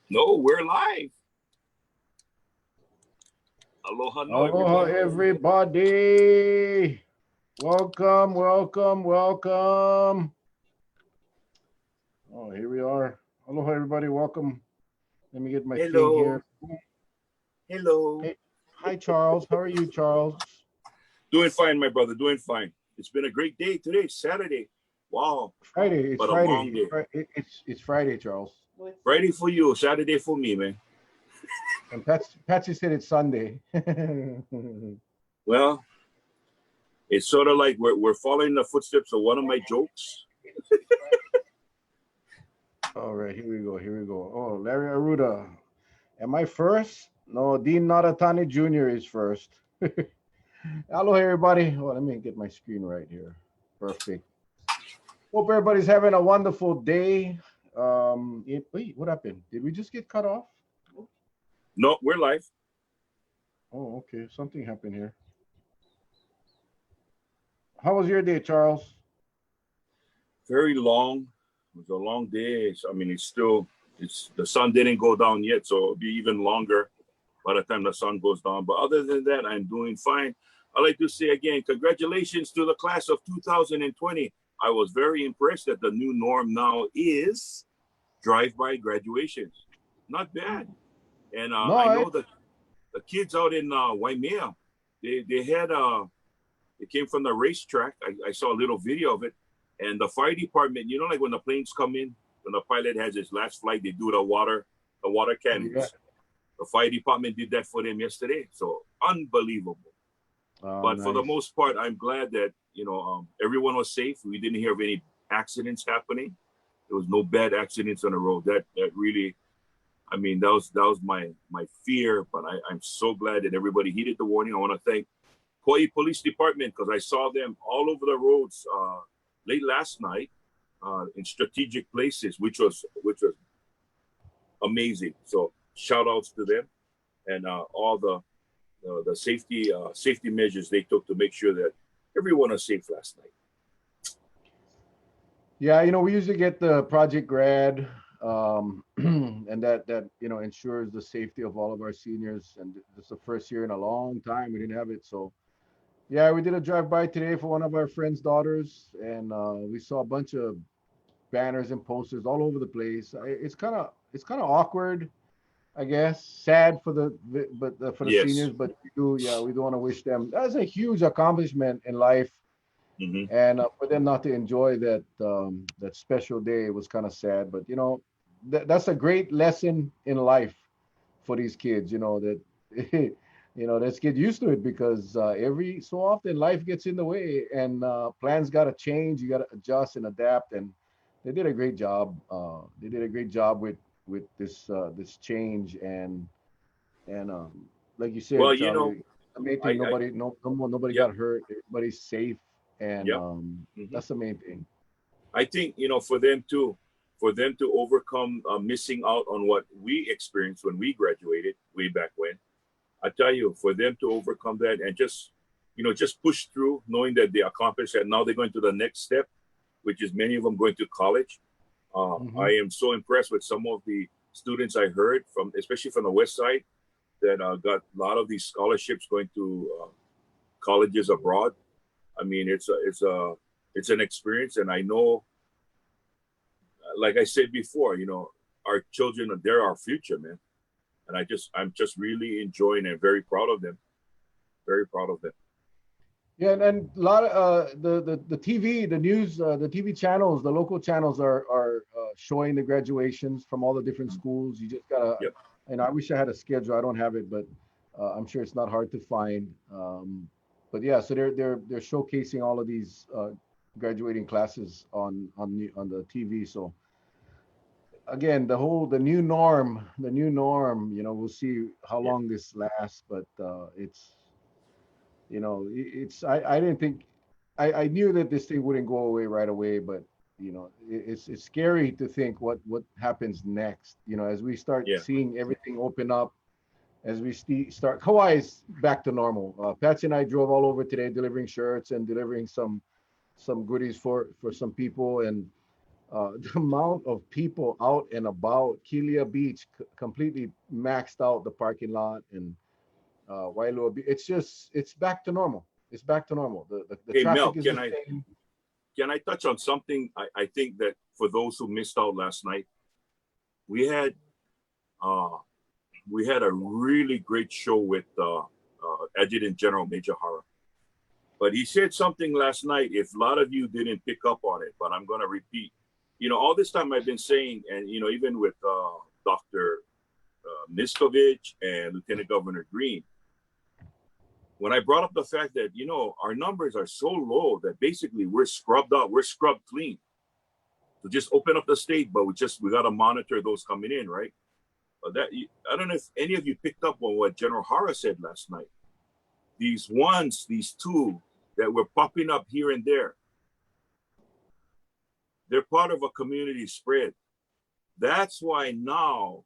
No, we're live. Aloha, no, Aloha, everybody. everybody. Welcome, welcome, welcome. Oh, here we are. Aloha, everybody. Welcome. Let me get my thing Hello, here. hello. Hey, hi, Charles. How are you, Charles? Doing fine, my brother. Doing fine. It's been a great day today, Saturday. Wow, Friday. It's but a long Friday. day. It's Friday, Charles. Friday for you, Saturday for me, man. And Patsy said it's Sunday. Well, it's sort of like we're following the footsteps of one of my jokes. All right, here we go. Here we go. Oh, Larry Aruda. Am I first? No, Dean Naratani Jr. is first. Hello, everybody. Well, let me get my screen right here. Perfect. Hope everybody's having a wonderful day. Wait, what happened? Did we just get cut off? No, we're live. Oh, okay. Something happened here. How was your day, Charles? Very long. It was a long day. I mean, it's the sun didn't go down yet, so it'll be even longer by the time the sun goes down. But other than that, I'm doing fine. I'd like to say again, congratulations to the class of 2020. I was very impressed that the new norm now is drive-by graduations. Not bad. And I No, know that the kids out in Waimea, they had they came from the racetrack. I saw a little video of it, and the fire department. You know, like when the planes come in, when the pilot has his last flight, they do the water yeah. cannons. The fire department did that for them yesterday. So unbelievable. Oh, But for the nice. most part, I'm glad that everyone was safe. We didn't hear of any accidents happening. There was no bad accidents on the road. That really, I mean, that was my fear. But I'm so glad that everybody heeded the warning. I want to thank Kauai Police Department because I saw them all over the roads late last night in strategic places, which was amazing. So shout outs to them and all the safety measures they took to make sure that everyone was safe last night. Yeah, we usually get the Project Grad, and that ensures the safety of all of our seniors. And this is the first year in a long time we didn't have it. So yeah, we did a drive by today for one of our friends' daughters, and we saw a bunch of banners and posters all over the place. It's kind of awkward, I guess. Sad for for the Yes. seniors, but we do want to wish them. That's a huge accomplishment in life, Hmm. and for them not to enjoy that special day was kind of sad. But that's a great lesson in life for these kids. That let's get used to it because every so often life gets in the way and plans got to change. You got to adjust and adapt, and they did a great job. They did a great job with this change and like you said, Well, Charlie, the main thing, I nobody yep, got hurt. Everybody's safe, and yep. Hmm. that's the main thing. I think for them to overcome missing out on what we experienced when we graduated way back when. I tell you, for them to overcome that and just push through, knowing that they accomplished that. Now they're going to the next step, which is many of them going to college. Hmm. I am so impressed with some of the students I heard from, especially from the West Side, that got a lot of these scholarships going to colleges abroad. I mean, it's an experience, and I know, like I said before, our children, they're our future, man. And I'm just really enjoying and very proud of them. Very proud of them. Yeah, and a lot of the TV, the news, the TV channels, the local channels are showing the graduations from all the different schools. You just gotta, Yep. I wish I had a schedule. I don't have it, but I'm sure it's not hard to find. But yeah, so they're showcasing all of these graduating classes on the TV. So again, the new norm. We'll see how Yeah. long this lasts, but I didn't think I knew that this thing wouldn't go away right away, but it's scary to think what happens next. As we start Yeah. seeing everything open up, as we start Kauai is back to normal. Patsy and I drove all over today delivering shirts and delivering some goodies for some people, and The amount of people out and about Kilia Beach completely maxed out the parking lot and Wailua Beach. It's just it's back to normal. It's back to normal. The Hey Mel, traffic is the same. can I touch on something? I think that for those who missed out last night, we had uh, we had a really great show with Adjutant General Major Hara. But he said something last night. If a lot of you didn't pick up on it, but I'm going to repeat. You know, all this time I've been saying, and you know, even with Dr. Miskovich and Lieutenant Governor Green, when I brought up the fact that you know our numbers are so low that basically we're scrubbed out, we're scrubbed clean. So just open up the state, but we got to monitor those coming in, right? That I don't know if any of you picked up on what General Hara said last night. These ones, these two that were popping up here and there, they're part of a community spread. That's why now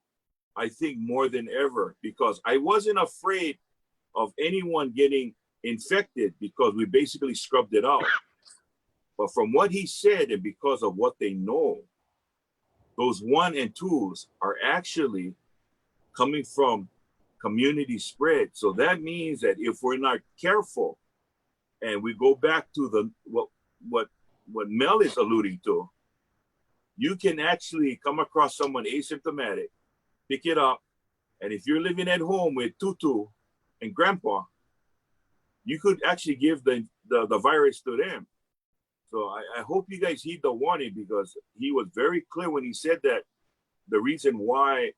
I think more than ever, because I wasn't afraid of anyone getting infected because we basically scrubbed it out. But from what he said, and because of what they know, those one and twos are actually coming from community spread. So that means that if we're not careful, and we go back to the what Mel is alluding to, you can actually come across someone asymptomatic, pick it up, and if you're living at home with Tutu and Grandpa, you could actually give the virus to them. So I hope you guys heed the warning because he was very clear when he said that the reason why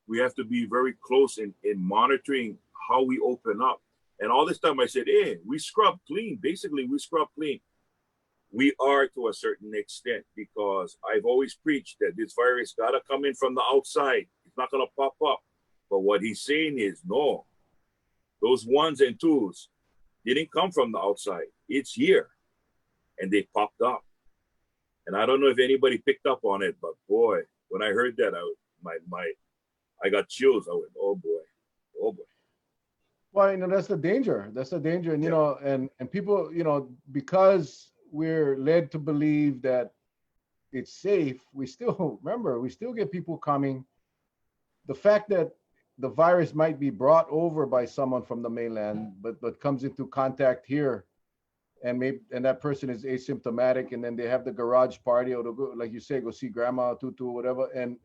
we have to be very close in monitoring how we open up. And all this time I said, hey, we scrub clean. Basically, we scrub clean. We are to a certain extent because I've always preached that this virus got to come in from the outside. It's not going to pop up. But what he's saying is, no, those ones and twos didn't come from the outside. It's here. And they popped up. And I don't know if anybody picked up on it, but boy, when I heard that, I got chills. I went, oh boy, oh boy. Well, you know, that's the danger. That's the danger. And, you Yeah. know, and people, you know, because we're led to believe that it's safe, we still, remember, we still get people coming. The fact that the virus might be brought over by someone from the mainland, but comes into contact here and maybe and that person is asymptomatic and then they have the garage party or go, like you say, go see grandma, tutu, whatever, and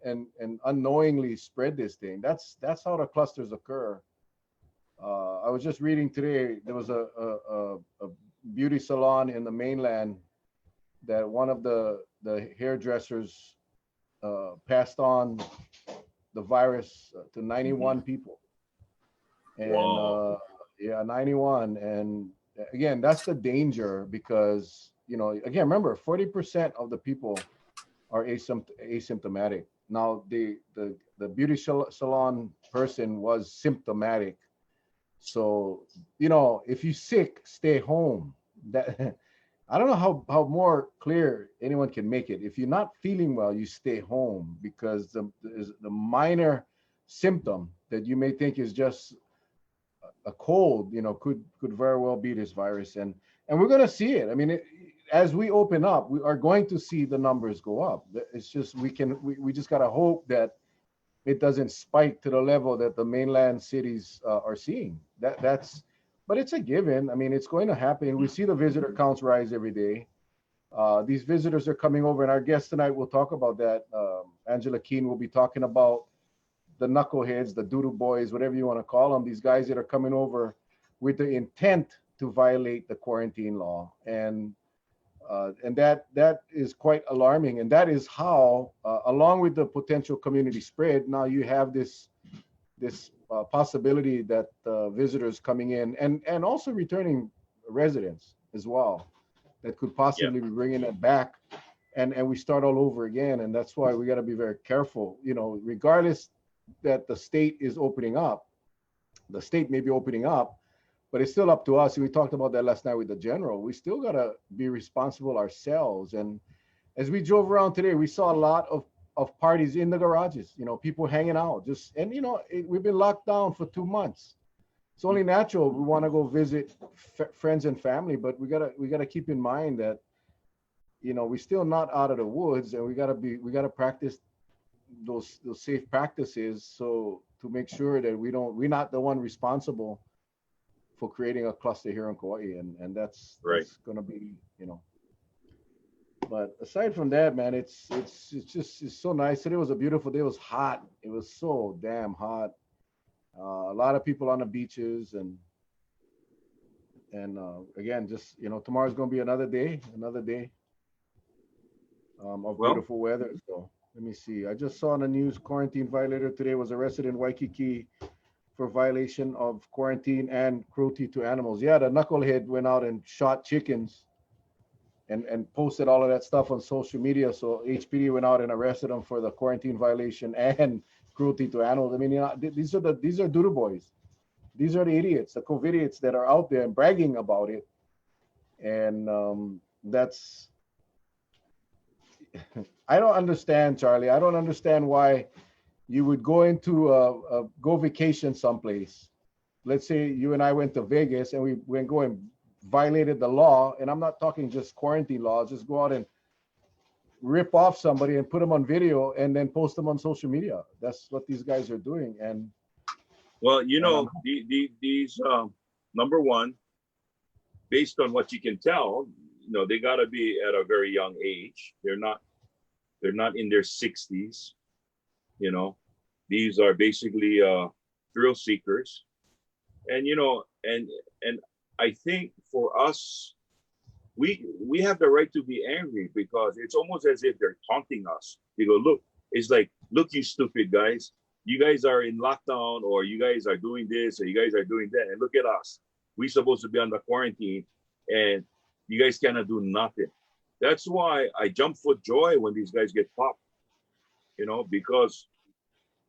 unknowingly spread this thing. That's how the clusters occur. I was just reading today. There was a beauty salon in the mainland that one of the hairdressers passed on the virus to 91 people, and Wow. yeah, 91. And again, that's the danger because you know, again, remember, 40% of the people are asymptomatic. Now, the beauty salon person was symptomatic. So, you know, if you're sick, stay home. That I don't know how more clear anyone can make it. If you're not feeling well, you stay home because the minor symptom that you may think is just a cold, you know, could very well be this virus, and we're going to see it. I mean, as we open up, we are going to see the numbers go up. It's just we just got to hope that it doesn't spike to the level that the mainland cities are seeing. But it's a given. I mean, it's going to happen. We see the visitor counts rise every day. These visitors are coming over, and our guest tonight will talk about that. Angela Keene will be talking about the knuckleheads, the doodoo boys, whatever you want to call them. These guys that are coming over with the intent to violate the quarantine law, and that is quite alarming. And that is how, along with the potential community spread, now you have this possibility that visitors coming in and also returning residents as well that could Yeah. possibly be bringing it back, and we start all over again. And that's why we got to be very careful. You know, regardless that the state is opening up, the state may be opening up, but it's still up to us. And we talked about that last night with the general. We still got to be responsible ourselves. And as we drove around today, we saw a lot of parties in the garages, you know, people hanging out just, and you know, we've been locked down for 2 months. It's only natural we want to go visit friends and family, but we gotta keep in mind that we're still not out of the woods, and we gotta practice those safe practices, so to make sure that we're not the one responsible for creating a cluster here in Kauai, and that's Right. gonna be, But aside from that, man, it's so nice. Today was a beautiful day. It was hot. It was so damn hot. A lot of people on the beaches, and again, just tomorrow's gonna be another day of Well, beautiful weather. So let me see. I just saw on the news, quarantine violator today was arrested in Waikiki for violation of quarantine and cruelty to animals. Yeah, the knucklehead went out and shot chickens and posted all of that stuff on social media. So HPD went out and arrested him for the quarantine violation and cruelty to animals. I mean, these are doodle boys. These are the idiots, the COVIDiots that are out there and bragging about it. And that's I don't understand, Charlie. I don't understand why you would go into go vacation someplace. Let's say you and I went to Vegas and we went go and violated the law, and I'm not talking just quarantine laws, just go out and rip off somebody and put them on video and then post them on social media. That's what these guys are doing. well, And I'm these number one, based on what you can tell, they got to be at a very young age. They're not in their 60s. These are basically thrill seekers, and and I think for us, we have the right to be angry because it's almost as if they're taunting us. They go, look, it's like, look, you stupid guys, you guys are in lockdown, or you guys are doing this, or you guys are doing that, and look at us. We're supposed to be under quarantine, and you guys cannot do nothing. That's why I jump for joy when these guys get popped, because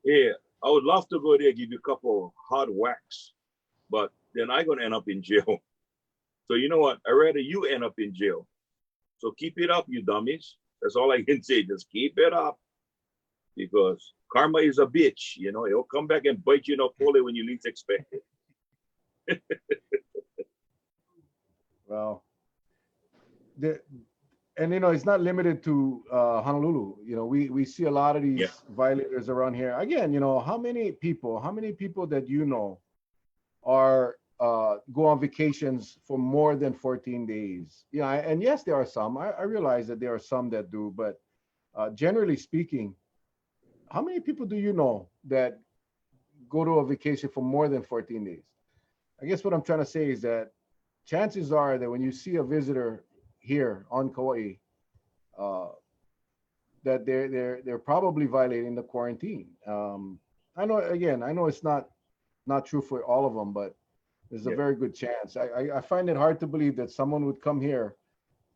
yeah, I would love to go there, give you a couple hard whacks, but then I'm gonna end up in jail. So you know what? I'd rather you end up in jail. So keep it up, you dummies. That's all I can say. Just keep it up, because karma is a bitch. It'll come back and bite you in the polly when you least expect it. well, the and it's not limited to Honolulu. We see a lot of Yeah. these violators around here. Again, how many people that are go on vacations for more than 14 days? And yes, there are some. I realize that there are some that do, but generally speaking, how many people do you know that go to a vacation for more than 14 days? I guess what I'm trying to say is that chances are that when you see a visitor here on Kauai, uh, that they're probably violating the quarantine. I know it's not true for all of them, but there's a Yeah. very good chance. I find it hard to believe that someone would come here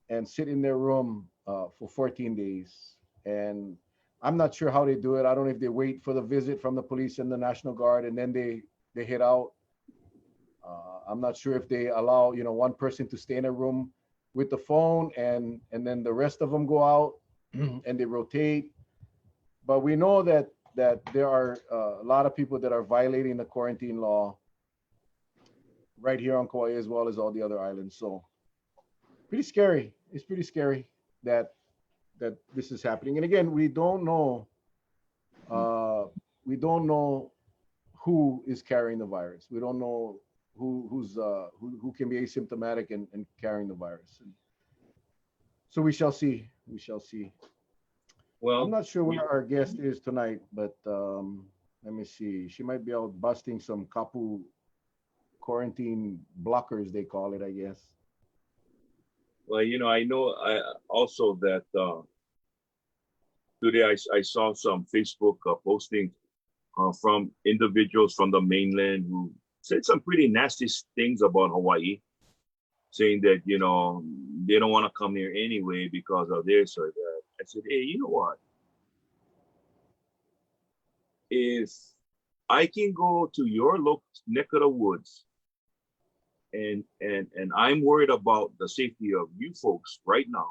and sit in their room for 14 days. And I'm not sure how they do it. I don't know if they wait for the visit from the police and the National Guard and then they hit out. I'm not sure if they allow one person to stay in a room with the phone and then the rest of them go out and they rotate. But we know that there are a lot of people that are violating the quarantine law right here on Kauai as well as all the other islands. So pretty scary. It's pretty scary that this is happening. And again, uh, we don't know who is carrying the virus. We don't know who can be asymptomatic and carrying the virus. And so we shall see. We shall see. I'm Well, not sure where our guest is tonight, but let me see. She might be out busting some kapu quarantine blockers, they call it, I guess. I know also that today I saw some Facebook posting from individuals from the mainland who said some pretty nasty things about Hawaii, saying that, they don't want to come here anyway because of this or that. I said, hey, you know what? If I can go to your local neck of the woods and I'm worried about the safety of you folks right now,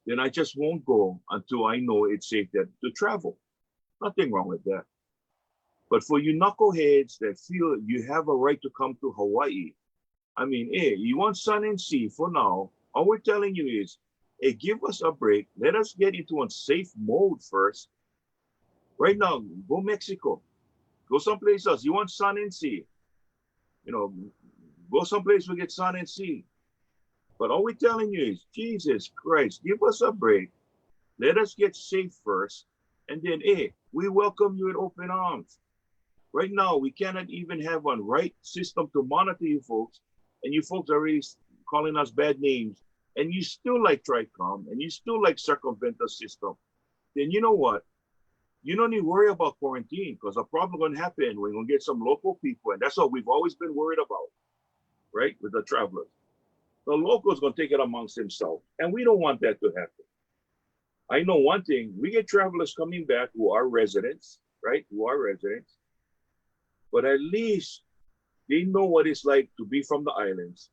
then I just won't go until I know it's safe to travel. Nothing wrong with that. But for you knuckleheads that feel you have a right to come to Hawaii, I mean, hey, you want sun and sea for now. All we're telling you is Hey, give us a break. Let us get into a safe mode first. Right now, go Mexico. Go someplace else. You want sun and sea. You know, go someplace we get sun and sea. But all we're telling you is, Jesus Christ, give us a break. Let us get safe first. And then, hey, we welcome you in open arms. Right now, we cannot even have one right system to monitor you folks. And you folks are already calling us bad names. And you still like TRICOM and you still like circumvent the system. Then you know what? You don't need to worry about quarantine because a problem going to happen. We're going to get some local people. And that's what we've always been worried about, right? With the travelers. The locals going to take it amongst themselves. And we don't want that to happen. I know one thing. We get travelers coming back who are residents, right? Who are residents. But at least they know what it's like to be from the islands.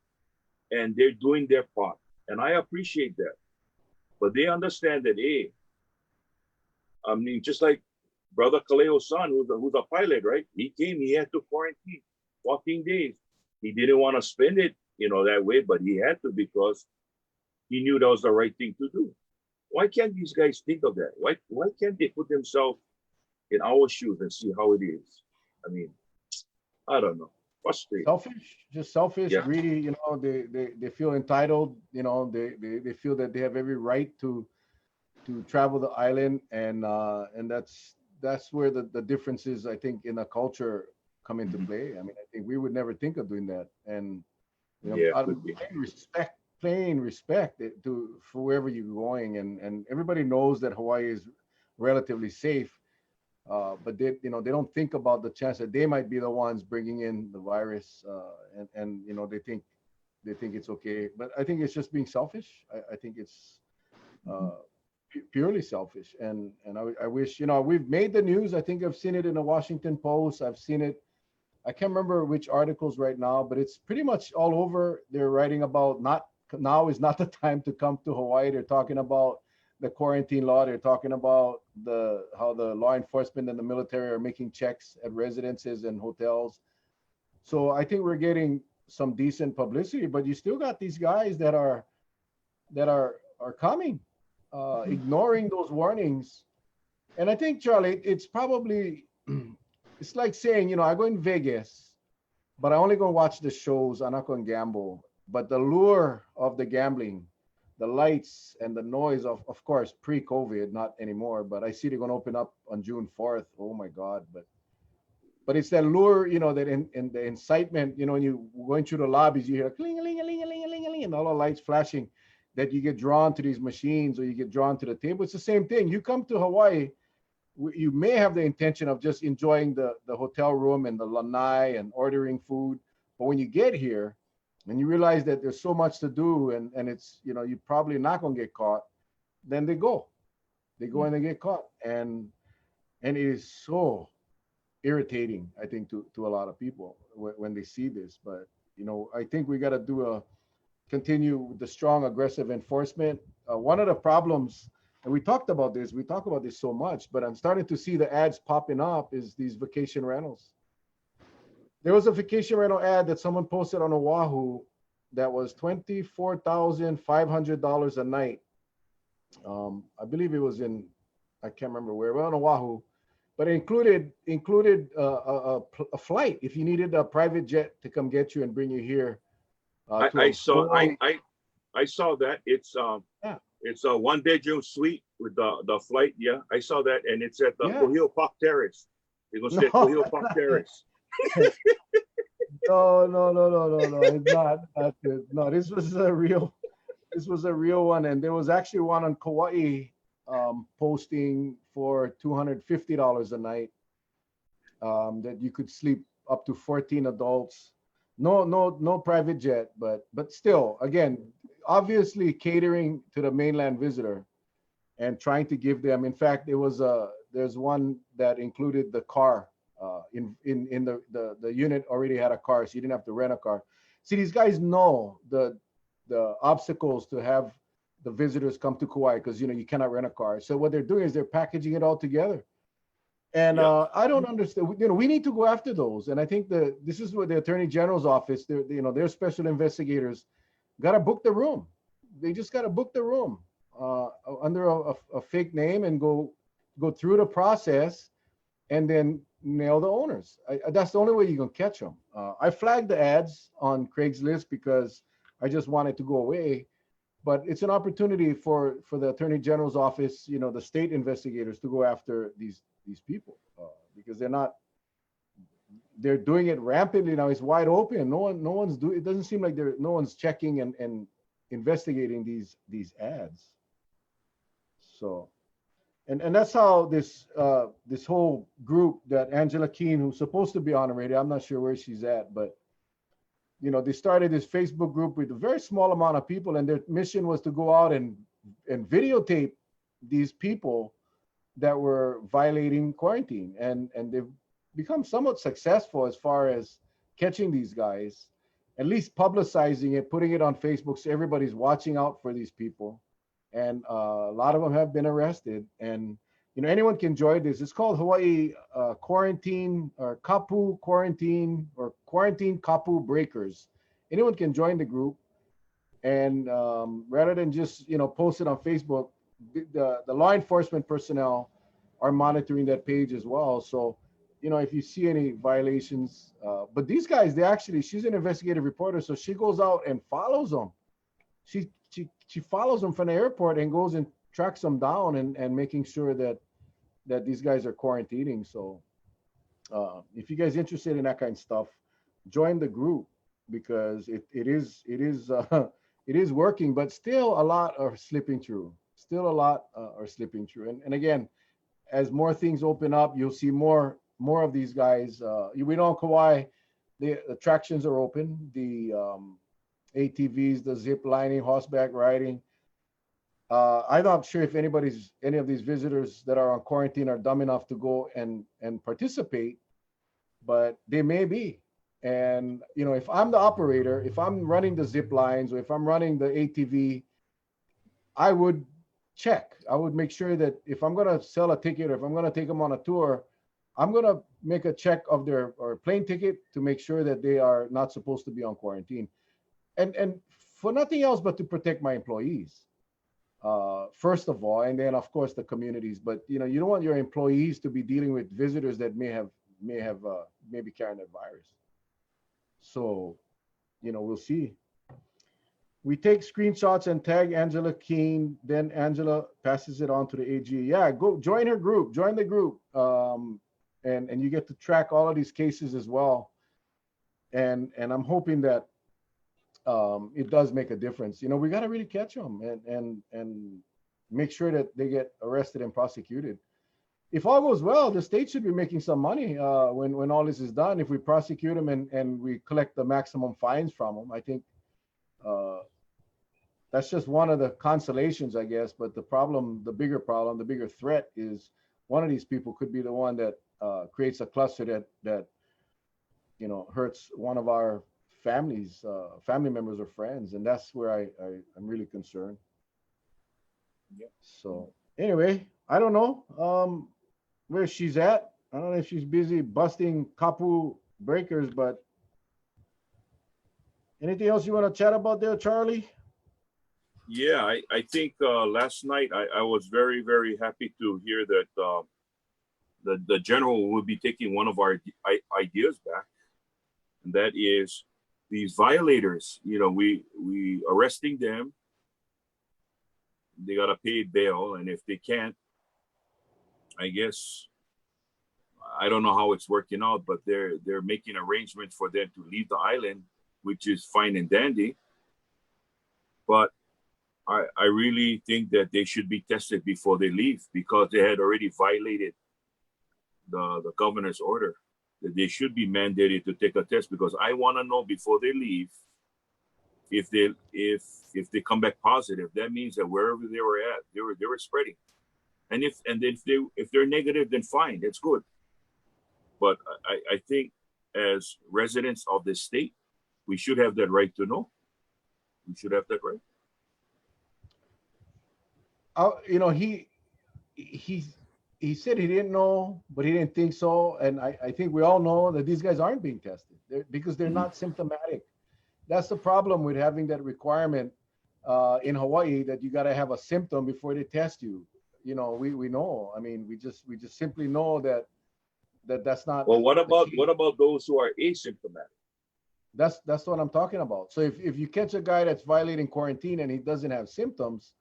And they're doing their part. And I appreciate that. But they understand that, hey, I mean, just like Brother Kaleo's son, who's a pilot, right? He came, he had to quarantine 14 days. He didn't want to spend it, that way, but he had to because he knew that was the right thing to do. Why can't these guys think of that? Why can't they put themselves in our shoes and see how it is? I mean, I don't know. Frustrating. Just selfish, Yeah. greedy. They feel entitled. They feel that they have every right to travel the island, and that's where the differences, I think, in the culture come into play. I mean, I think we would never think of doing that, and Yeah, out could of be. plain respect to for wherever you're going, and everybody knows that Hawaii is relatively safe, but they don't think about the chance that they might be the ones bringing in the virus, and they think it's okay, but I think it's just being selfish. I think it's uh, purely selfish, and I wish, we've made the news. I think I've seen it in the Washington Post. I've seen it. I can't remember which articles right now, but it's pretty much all over. They're writing about not now is not the time to come to Hawaii. They're talking about the quarantine law. They're talking about the how the law enforcement and the military are making checks at residences and hotels. So I think we're getting some decent publicity, but you still got these guys that are coming, ignoring those warnings. And I think, Charlie, it's probably it's like saying, I go in Vegas, but I only go watch the shows. I'm not going to gamble. But the lure of the gambling, the lights and the noise of course, pre-COVID, not anymore. But I see they're going to open up on June 4th. Oh my God! But it's that lure, that in the incitement, when you going through the lobbies, you hear cling, ling, ling, ling, ling, ling, and all the lights flashing, that you get drawn to these machines or you get drawn to the table. It's the same thing. You come to Hawaii, you may have the intention of just enjoying the hotel room and the lanai and ordering food. But when you get here and you realize that there's so much to do and it's, you're probably not going to get caught, then they go. They go and they get caught. And it is so irritating, I think, to a lot of people when they see this. But I think we got to continue the strong aggressive enforcement. One of the problems, and we talk about this so much, but I'm starting to see the ads popping up, is these vacation rentals. There was a vacation rental ad that someone posted on Oahu that was $24,500 a night. I believe it was I can't remember where, well, on Oahu, but it included a flight if you needed a private jet to come get you and bring you here. I saw that. Yeah. It's a one bedroom suite with the flight. Yeah, I saw that, and it's at the Kohio Park Terrace. You're gonna stay at Kohio Park Terrace. No. It's not. That's it. No, this was a real. This was a real one, and there was actually one on Kauai, posting for $250 a night, that you could sleep up to 14 adults. No private jet, but still, again, obviously catering to the mainland visitor and trying to give them. In fact, there's one that included the car. In the unit already had a car, so you didn't have to rent a car. See, these guys know the obstacles to have the visitors come to Kauai, because you cannot rent a car. So what they're doing is they're packaging it all together. And I don't understand. We need to go after those. And I think this is what the Attorney General's office, their special investigators, got to book the room. They just got to book the room. under a fake name and go through the process and then nail the owners. That's the only way you can catch them. I flagged the ads on Craigslist because I just wanted to go away, but it's an opportunity for the Attorney General's office, the state investigators, to go after these people because they're doing it rampantly now. It's wide open. No one's doing. It doesn't seem like no one's checking and investigating these ads. So, and that's how this whole group that Angela Keene, who's supposed to be on already, I'm not sure where she's at, but they started this Facebook group with a very small amount of people, and their mission was to go out and videotape these people that were violating quarantine, and they've become somewhat successful as far as catching these guys, at least publicizing it, putting it on Facebook so everybody's watching out for these people. And a lot of them have been arrested. And anyone can join this. It's called Hawaii Quarantine or Kapu Quarantine or Quarantine Kapu Breakers. Anyone can join the group, and rather than just post it on Facebook, the law enforcement personnel are monitoring that page as well. So if you see any violations, but these guys, she's an investigative reporter, so she goes out and follows them. She follows them from the airport and goes and tracks them down and making sure that these guys are quarantining. So if you guys interested in that kind of stuff, join the group because it is it is working, but still a lot are slipping through. Still a lot are slipping through. And again, as more things open up, you'll see more of these guys. We know in Kauai, the attractions are open. The ATVs, the zip lining, horseback riding. I'm not sure if any of these visitors that are on quarantine are dumb enough to go and participate, but they may be. And if I'm the operator, if I'm running the zip lines or if I'm running the ATV, I would check. I would make sure that if I'm going to sell a ticket or if I'm going to take them on a tour, I'm going to make a check of their plane ticket to make sure that they are not supposed to be on quarantine. And for nothing else but to protect my employees, first of all, and then of course the communities. But you don't want your employees to be dealing with visitors that may be carrying that virus. So, we'll see. We take screenshots and tag Angela Keene. Then Angela passes it on to the AG. Yeah, go join her group. Join the group, and you get to track all of these cases as well. And I'm hoping that it does make a difference. We got to really catch them and make sure that they get arrested and prosecuted. If all goes well, the state should be making some money when all this is done. If we prosecute them and we collect the maximum fines from them, I think that's just one of the consolations, I guess. But the bigger threat is one of these people could be the one that creates a cluster that hurts one of our family members or friends, and that's where I'm really concerned. Yeah. So anyway, I don't know where she's at. I don't know if she's busy busting kapu breakers, but anything else you want to chat about there, Charlie? Yeah, I think last night I was very, very happy to hear that the general will be taking one of our ideas back, and that is these violators. We arresting them. They gotta pay bail, and if they can't, I guess I don't know how it's working out, but they're making arrangements for them to leave the island, which is fine and dandy. But I really think that they should be tested before they leave because they had already violated the governor's order. That they should be mandated to take a test because I want to know before they leave if they come back positive. That means that wherever they were at, they were spreading. And if they're negative, then fine, that's good. But I think as residents of this state, we should have that right to know. We should have that right. He said he didn't know, but he didn't think so. And I think we all know that these guys aren't being tested because they're not symptomatic. That's the problem with having that requirement. in Hawaii that you got to have a symptom before they test you. You know, we know. I mean, we just simply know that's not Well, the case. what about those who are asymptomatic? That's what I'm talking about. So if you catch a guy that's violating quarantine and he doesn't have symptoms,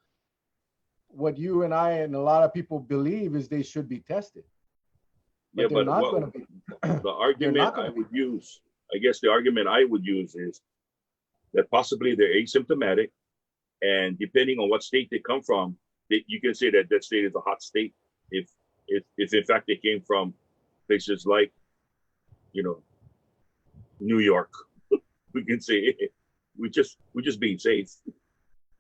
what you and I and a lot of people believe is they should be tested, Yeah, but they're but not what going to be. the They're argument not going I to be. would use, I guess the argument I would use is that possibly they're asymptomatic, and depending on what state they come from, you can say that that state is a hot state. If if in fact they came from places like, you know, New York, we can say, hey, we just being safe.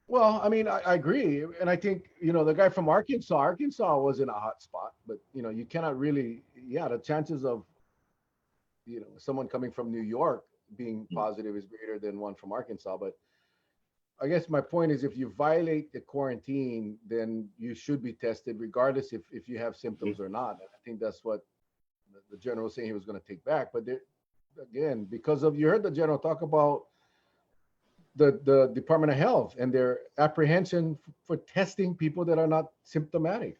Well, I mean, I agree, and I think the guy from Arkansas was in a hot spot, but you cannot really, yeah, the chances of someone coming from New York being positive is greater than one from Arkansas. But I guess my point is, if you violate the quarantine, then you should be tested, regardless if you have Mhm. symptoms or not. And I think that's what the general was saying he was going to take back. But again, because of you heard the general talk about the Department of Health and their apprehension for testing people that are not symptomatic,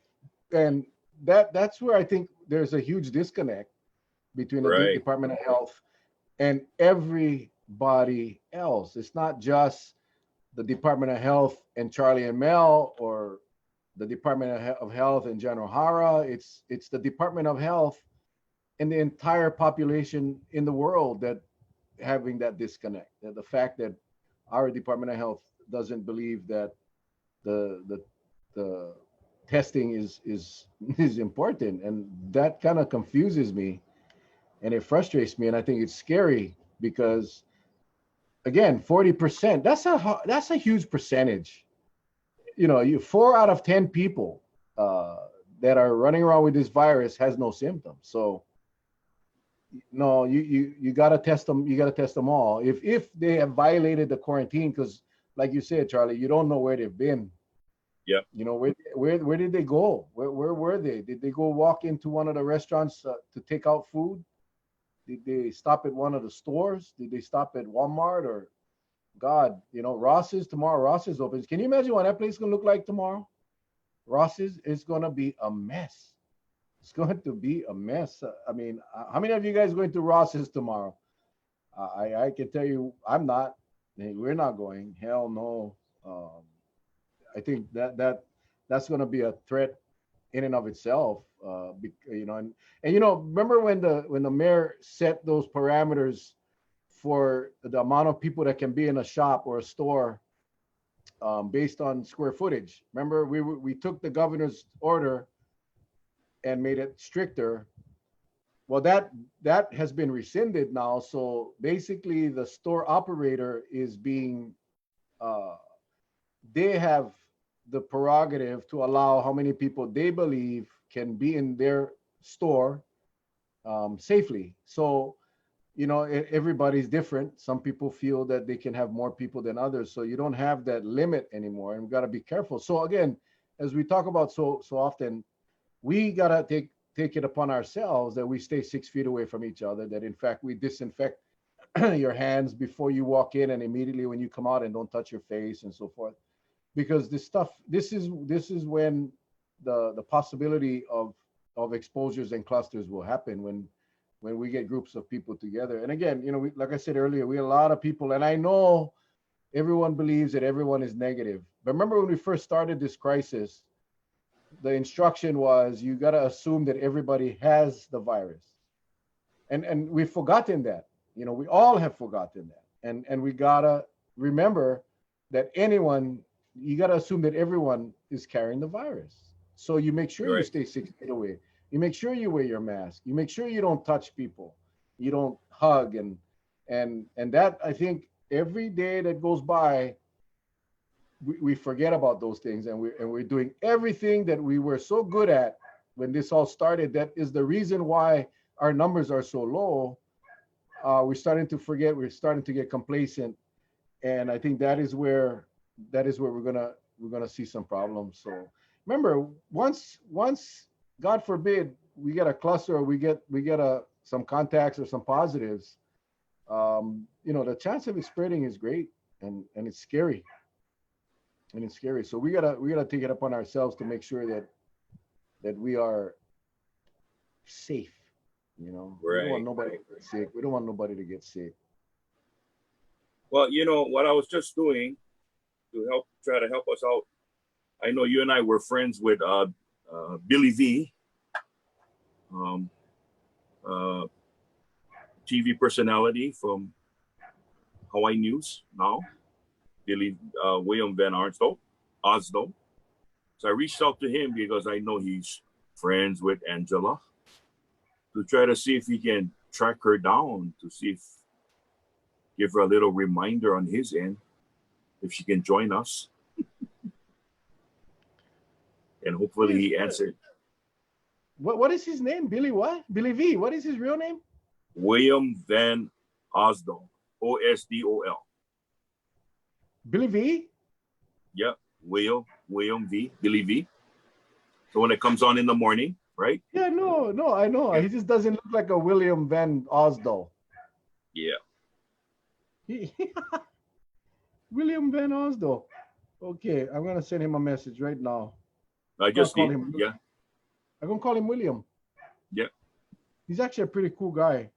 and that's where I think there's a huge disconnect between the Right. Department of Health and everybody else. It's not just the Department of Health and Charlie and Mel, or the Department of Health and General Hara. It's the Department of Health and the entire population in the world that having that disconnect. The fact that our Department of Health doesn't believe that the testing is is important, and that kind of confuses me and it frustrates me, and I think it's scary because again, 40%, that's a huge percentage. You 4 out of 10 people uh, that are running around with this virus has no symptoms. So no, you gotta test them. You gotta test them all. If they have violated the quarantine, because like you said, Charlie, you don't know where they've been. Yeah. Where did they go? Where were they? Did they go walk into one of the restaurants to take out food? Did they stop at one of the stores? Did they stop at Walmart or God? Ross's tomorrow. Ross's opens. Can you imagine what that place is gonna look like tomorrow? Ross's is gonna be a mess. It's going to be a mess. I mean, how many of you guys going to Ross's tomorrow? I can tell you, I'm not. We're not going. Hell no. I think that's going to be a threat in and of itself. Remember when the mayor set those parameters for the amount of people that can be in a shop or a store based on square footage. Remember, we took the governor's order and made it stricter. Well, that has been rescinded now. So basically, the store operator is being, uh, they have the prerogative to allow how many people they believe can be in their store safely. So, everybody's different. Some people feel that they can have more people than others. So you don't have that limit anymore, and we've got to be careful. So again, as we talk about so often, we gotta take it upon ourselves that we stay 6 feet away from each other. That in fact we disinfect your hands before you walk in and immediately when you come out, and don't touch your face and so forth. Because this is when the possibility of exposures and clusters will happen when we get groups of people together. And again, like I said earlier, we have a lot of people, and I know everyone believes that everyone is negative. But remember when we first started this crisis, the instruction was you got to assume that everybody has the virus, and we've forgotten that. We all have forgotten that, and we gotta remember that anyone, you got to assume that everyone is carrying the virus. So you make sure you Right. stay 6 feet away. You make sure you wear your mask. You make sure you don't touch people. You don't hug, and that, I think, every day that goes by, we forget about those things, and we're doing everything that we were so good at when this all started. That is the reason why our numbers are so low. We're starting to forget. We're starting to get complacent, and I think that is where we're gonna see some problems. So remember, once God forbid we get a cluster, or we get some contacts or some positives, the chance of it spreading is great, and it's scary. and it's scary. So we gotta take it upon ourselves to make sure that we are safe. You know, we don't want Right, nobody right. to get sick. We don't want nobody to get sick. Well, what I was just doing to try to help us out. I know you and I were friends with Billy V, um, uh, TV personality from Hawaii News now, Billy William Van Osdo. So I reached out to him because I know he's friends with Angela to try to see if he can track her down to see if give her a little reminder on his end if she can join us. And Who hopefully is he answered. what is his name? Billy what? Billy V. What is his real name? William Van Osdol, Osdol. Billy V. Yep, William V, Billy V. So when it comes on in the morning, right? Yeah, no, I know. Yeah, He just doesn't look like a William Van Osdol. yeah. He, William Van Osdol. Okay, I'm gonna send him a message right now. I I'm gonna just call did. him. Yeah, I'm gonna call him William. yeah. He's actually a pretty cool guy.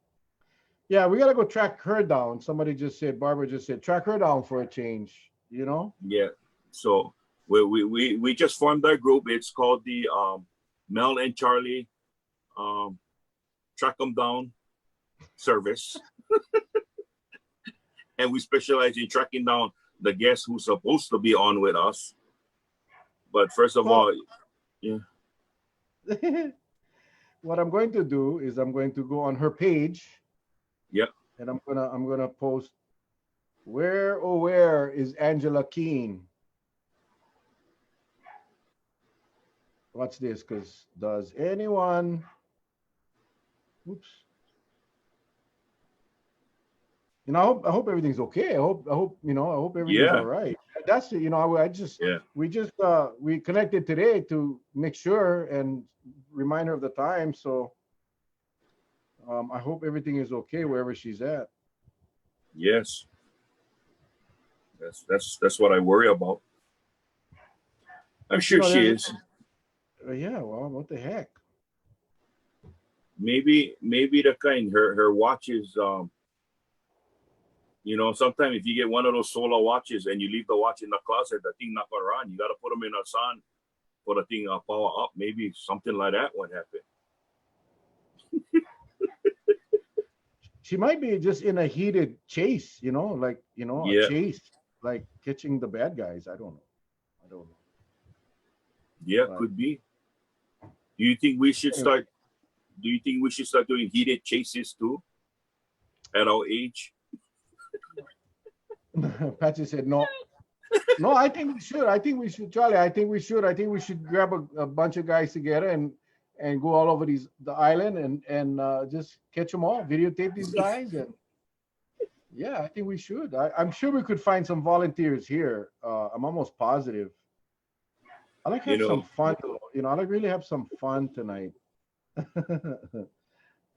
Yeah, we gotta go track her down. Somebody just said, Barbara just said, track her down for a change. You know? Yeah. So we just formed our group. It's called the Mel and Charlie um, Track 'em Down service, and we specialize in tracking down the guests who's supposed to be on with us. But first of So all, yeah, what I'm going to do is I'm going to go on her page yeah, and I'm gonna post where is Angela Keene? Watch this, because does anyone oops. I hope everything's okay. I hope everything's all yeah, right. That's it. yeah. We connected today to make sure and remind her of the time. So I hope everything is okay wherever she's at. Yes, that's what I worry about. I'm You sure know, she there's is. yeah. Well, what the heck? Maybe the kind her watch is sometimes if you get one of those solar watches and you leave the watch in the closet, the thing not gonna run. You got to put them in the sun for the thing power up. Maybe something like that would happen. She might be just in a heated chase. A Yeah, chase, like catching the bad guys. I don't know. I don't know. yeah, But could be. Do you think we should anyway, start? Do you think we should start doing heated chases too at our age? Patsy said no. No, I think we should. I think we should, Charlie. I think we should. I think we should grab a bunch of guys together and go all over the island and just catch them all, videotape these guys, and yeah, I think we should. I'm sure we could find some volunteers here. I'm almost positive. I like You have some know, fun though. I like really have some fun tonight.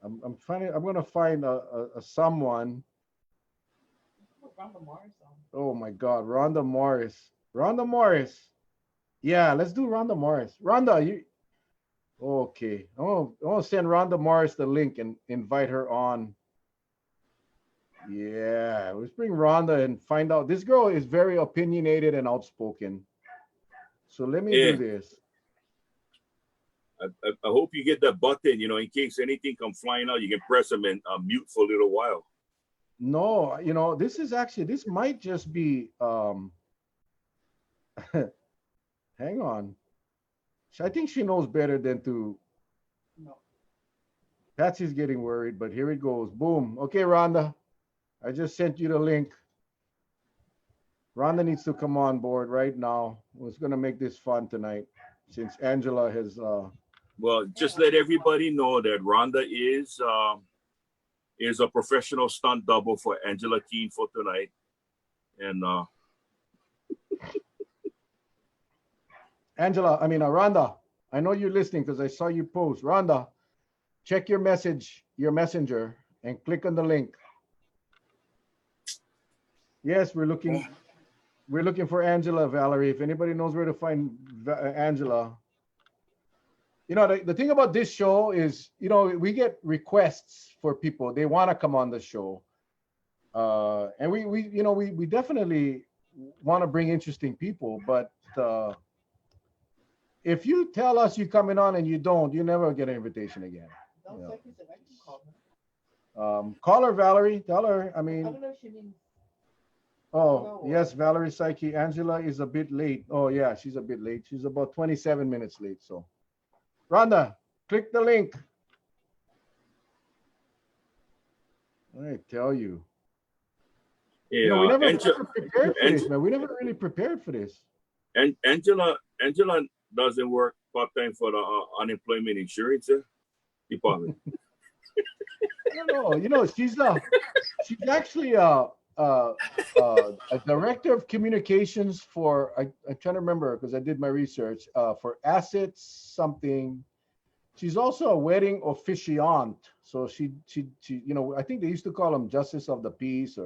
I'm gonna find a someone. Oh my God, Rhonda Morris. Rhonda Morris. Yeah, let's do Rhonda Morris. Rhonda, you okay? I'll send Rhonda Morris the link and invite her on. Yeah, let's bring Rhonda and find out. This girl is very opinionated and outspoken. So let me yeah. do this. I hope you get that button. In case anything come flying out, you can press them and mute for a little while. No, this might just be hang on. I think she knows better than to Patsy's getting worried, but here it goes. Boom. Okay, Rhonda. I just sent you the link. Rhonda needs to come on board right now. It's gonna make this fun tonight, since Angela has Well, just let everybody know that Rhonda is a professional stunt double for Angela Keene for tonight, and Rhonda. I know you're listening because I saw you post. Rhonda, check your messenger, and click on the link. Yes, we're looking. we're looking for Angela, Valerie. If anybody knows where to find Angela, you know, the thing about this show is, you know, we get requests for people. They want to come on the show. And we definitely want to bring interesting people, but if you tell us you're coming on and you don't, you never get an invitation again. You know. Call her, Valerie. Tell her. I mean, I don't know if she means. oh, yes, Valerie Psyche. Angela is a bit late. Oh, yeah, she's a bit late. She's about 27 minutes late. So, Rhonda, click the link. I tell you. Yeah, You know, we never prepared for this, man. We never really prepared for this. And Angela doesn't work part-time for the unemployment insurance department. I don't know. You know, she's actually a director of communications for, I'm trying to remember because I did my research, for assets something. She's also a wedding officiant. So she you know, I think they used to call them justice of the peace,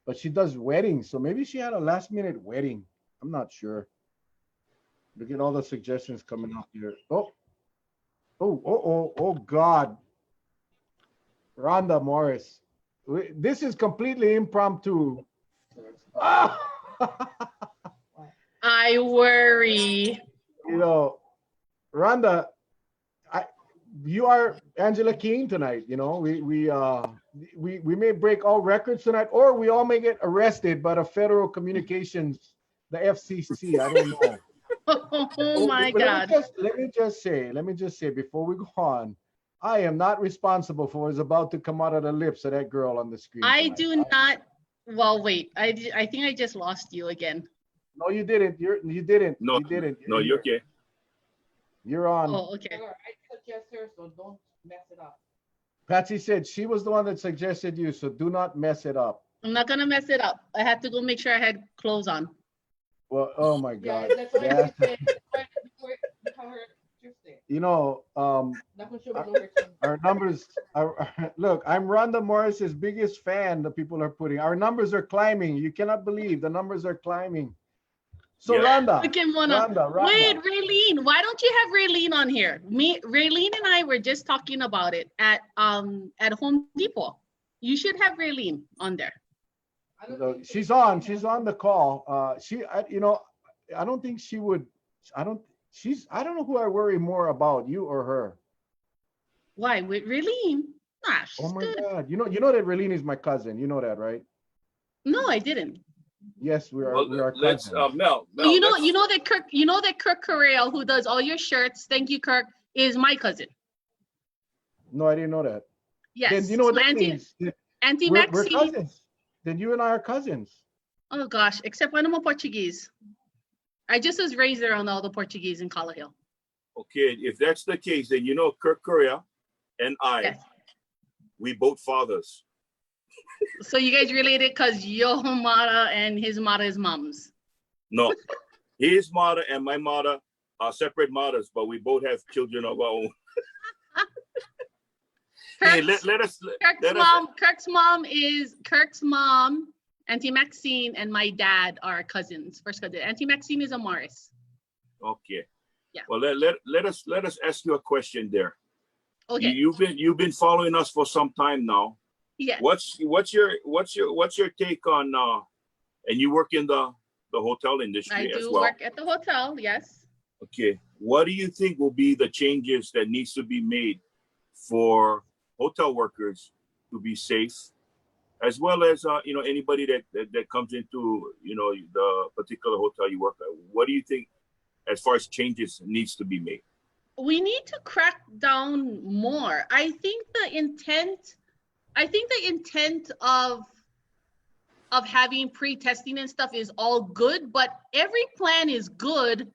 but she does weddings. So maybe she had a last minute wedding. I'm not sure. Look at all the suggestions coming up here. Oh God. Rhonda Morris. This is completely impromptu. Ah! I worry. You know, Rhonda, you are Angela King tonight. You know, we may break all records tonight, or we all may get arrested by the Federal Communications, the FCC. I don't know. Oh my God. Let me just say before we go on, I am not responsible for what is about to come out of the lips of that girl on the screen. I tonight. do not. Well, wait. I think I just lost you again. No, you didn't. You didn't. No, you didn't. No, you're okay. You're on. Oh, okay. I suggest her, so don't mess it up. Patsy said she was the one that suggested you, so do not mess it up. I'm not gonna mess it up. I had to go make sure I had clothes on. Well, oh my God. Yeah, that's why Yeah. before you tell her interesting. You know, our numbers look, I'm Rhonda Morris's biggest fan. The people are putting our numbers are climbing. You cannot believe the numbers are climbing. So Yeah. Rhonda, Rhonda. Wait, Raylene, why don't you have Raylene on here? Raylene and I were just talking about it at Home Depot. You should have Raylene on there. She's on the call. I don't think she would. I don't know who I worry more about, you or her. Why with Raylene? Nah, she's oh my good. God! You know that Raylene is my cousin. You know that, right? No, I didn't. Yes, we are. Well, we are let's cousins. Mel. You know that Kirk Correa, who does all your shirts, thank you, Kirk, is my cousin. No, I didn't know that. Yes. Then you know what so that means. Auntie We're Maxine. cousins. Then you and I are cousins. Oh gosh, except when I'm Portuguese. I just was raised around all the Portuguese in Collar Hill. Okay, if that's the case, then you know Kirk Correa and I, Yes. we both fathers. So you guys related because your mother and his mother is moms. No, his mother and my mother are separate mothers, but we both have children of our own. Hey, Kirk's mom, Auntie Maxine, and my dad are cousins, first cousin. Auntie Maxine is a Morris. Okay. Yeah. Well, let us ask you a question there. Okay. You've been following us for some time now. Yeah. What's your take on and you work in the hotel industry as well? I do work at the hotel, yes. Okay. What do you think will be the changes that needs to be made for hotel workers to be safe, as well as anybody that comes into the particular hotel you work at? What do you think as far as changes needs to be made? We need to crack down more. I think the intent of having pre-testing and stuff is all good, but every plan is good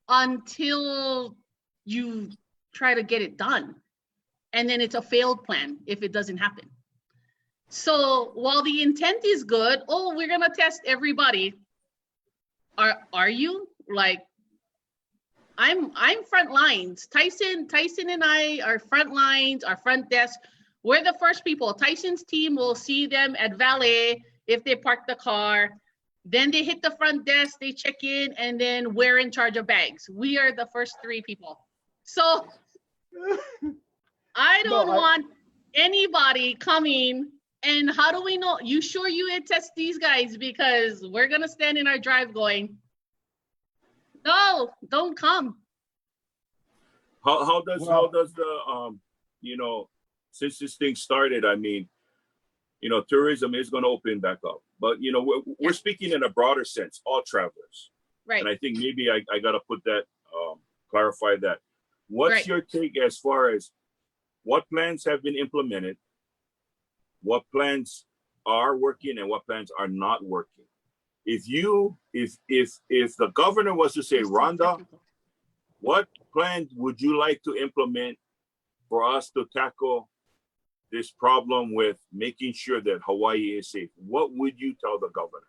until you try to get it done. And then it's a failed plan if it doesn't happen. So while the intent is good, we're gonna test everybody. Are you? Like, I'm front lines. Tyson and I are front lines, our front desk. We're the first people. Tyson's team will see them at valet if they park the car. Then they hit the front desk, they check in, and then we're in charge of bags. We are the first 3 people. So I don't want anybody coming. And how do we know? You sure you had test these guys? Because we're gonna stand in our drive going, no, don't come. How does the you know, since this thing started, I mean, you know, tourism is going to open back up, but you know, we're speaking in a broader sense, all travelers, Right. and I think maybe I got to put that clarify that. What's your take as far as what plans have been implemented, what plans are working, and what plans are not working? If the governor was to say, Rhonda, what plan would you like to implement for us to tackle this problem with making sure that Hawaii is safe? What would you tell the governor?